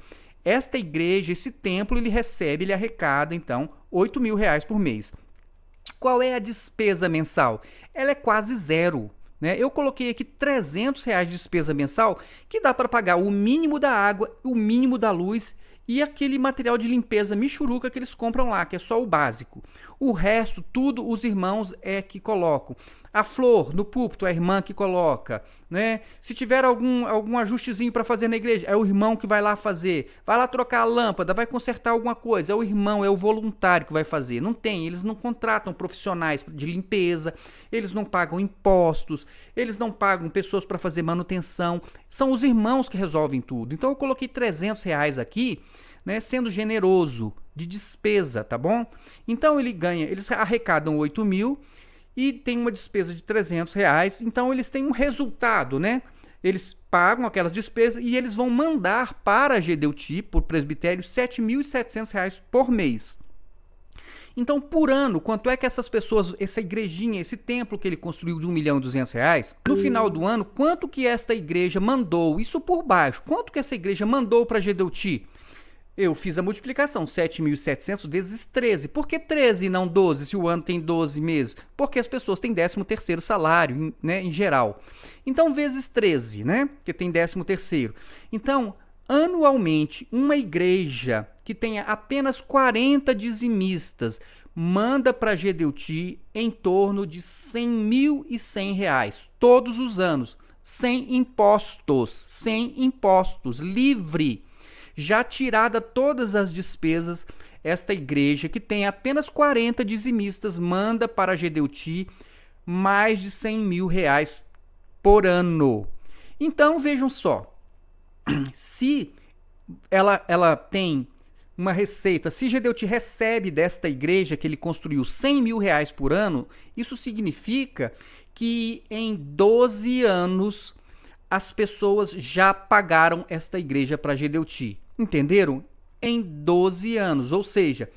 [SPEAKER 1] Esta igreja, esse templo, ele arrecada, então, R$8.000 por mês. Qual é a despesa mensal? Ela é quase zero, né? Eu coloquei aqui R$300 de despesa mensal, que dá para pagar o mínimo da água, o mínimo da luz e aquele material de limpeza michuruca que eles compram lá, que é só o básico. O resto, tudo, os irmãos que colocam. A flor no púlpito, é a irmã que coloca, né? Se tiver algum ajustezinho para fazer na igreja, é o irmão que vai lá fazer. Vai lá trocar a lâmpada, vai consertar alguma coisa, é o irmão, é o voluntário que vai fazer. Não tem, eles não contratam profissionais de limpeza, eles não pagam impostos, eles não pagam pessoas para fazer manutenção. São os irmãos que resolvem tudo. Então eu coloquei R$300 aqui, né, sendo generoso de despesa, tá bom? Então eles arrecadam 8 mil e tem uma despesa de R$300, então eles têm um resultado, né? Eles pagam aquelas despesas e eles vão mandar para a GDUT, por presbitério, R$7.700 por mês. Então, por ano, quanto é que essas pessoas, essa igrejinha, esse templo que ele construiu de R$1.200.000, no final do ano, quanto que esta igreja mandou, isso por baixo, quanto que essa igreja mandou para a GDUT? Eu fiz a multiplicação, 7.700 vezes 13. Por que 13 e não 12, se o ano tem 12 meses? Porque as pessoas têm 13º salário, né, em geral. Então, vezes 13, né, que tem 13º. Então, anualmente, uma igreja que tenha apenas 40 dizimistas manda para a GDUT em torno de R$100.100, todos os anos, sem impostos, livre. Já tirada todas as despesas, esta igreja, que tem apenas 40 dizimistas, manda para a GDUT mais de R$100.000 por ano. Então, vejam só, se ela tem uma receita, se a GDUT recebe desta igreja que ele construiu R$100.000 por ano, isso significa que em 12 anos as pessoas já pagaram esta igreja para a GDUT. Entenderam? Em 12 anos. Ou seja,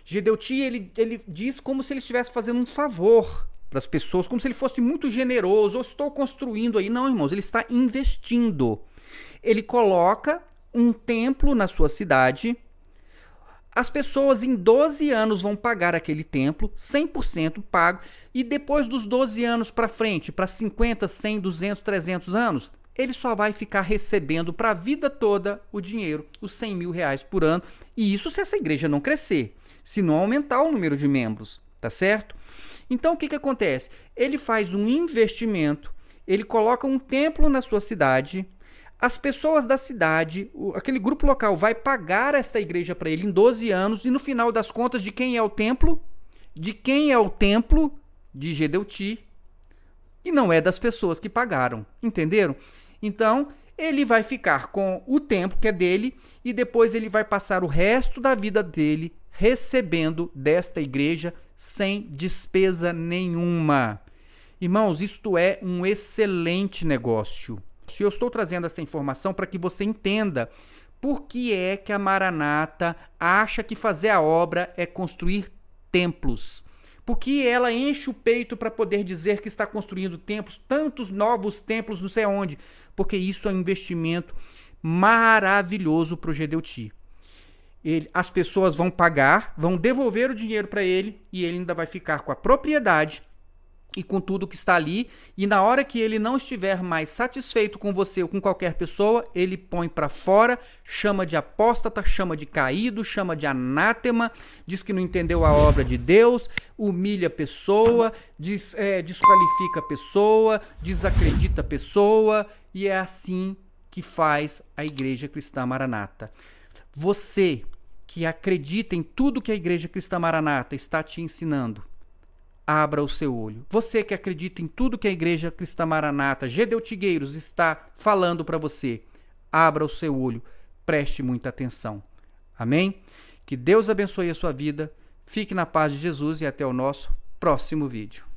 [SPEAKER 1] GDUT ele diz como se ele estivesse fazendo um favor para as pessoas, como se ele fosse muito generoso. Ou estou construindo aí. Não, irmãos, ele está investindo. Ele coloca um templo na sua cidade. As pessoas em 12 anos vão pagar aquele templo, 100% pago. E depois dos 12 anos para frente, para 50, 100, 200, 300 anos, ele só vai ficar recebendo para a vida toda o dinheiro, os R$100.000 por ano. E isso se essa igreja não crescer, se não aumentar o número de membros, tá certo? Então o que acontece? Ele faz um investimento, ele coloca um templo na sua cidade, as pessoas da cidade, aquele grupo local vai pagar esta igreja para ele em 12 anos e no final das contas, de quem é o templo? De quem é o templo? De GDUT. E não é das pessoas que pagaram, entenderam? Então, ele vai ficar com o templo que é dele e depois ele vai passar o resto da vida dele recebendo desta igreja sem despesa nenhuma. Irmãos, isto é um excelente negócio. Eu estou trazendo esta informação para que você entenda por que é que a Maranata acha que fazer a obra é construir templos. Porque ela enche o peito para poder dizer que está construindo templos, tantos novos templos, não sei aonde. Porque isso é um investimento maravilhoso para o GDUT. As pessoas vão pagar, vão devolver o dinheiro para ele e ele ainda vai ficar com a propriedade e com tudo que está ali. E na hora que ele não estiver mais satisfeito com você ou com qualquer pessoa, ele põe para fora, chama de apóstata, chama de caído, chama de anátema, diz que não entendeu a obra de Deus, humilha a pessoa, desqualifica a pessoa, desacredita a pessoa, e é assim que faz a Igreja Cristã Maranata. Você que acredita em tudo que a Igreja Cristã Maranata está te ensinando, abra o seu olho. Você que acredita em tudo que a Igreja Cristã Maranata, GDUTigueiros, está falando para você, abra o seu olho, preste muita atenção. Amém? Que Deus abençoe a sua vida, fique na paz de Jesus e até o nosso próximo vídeo.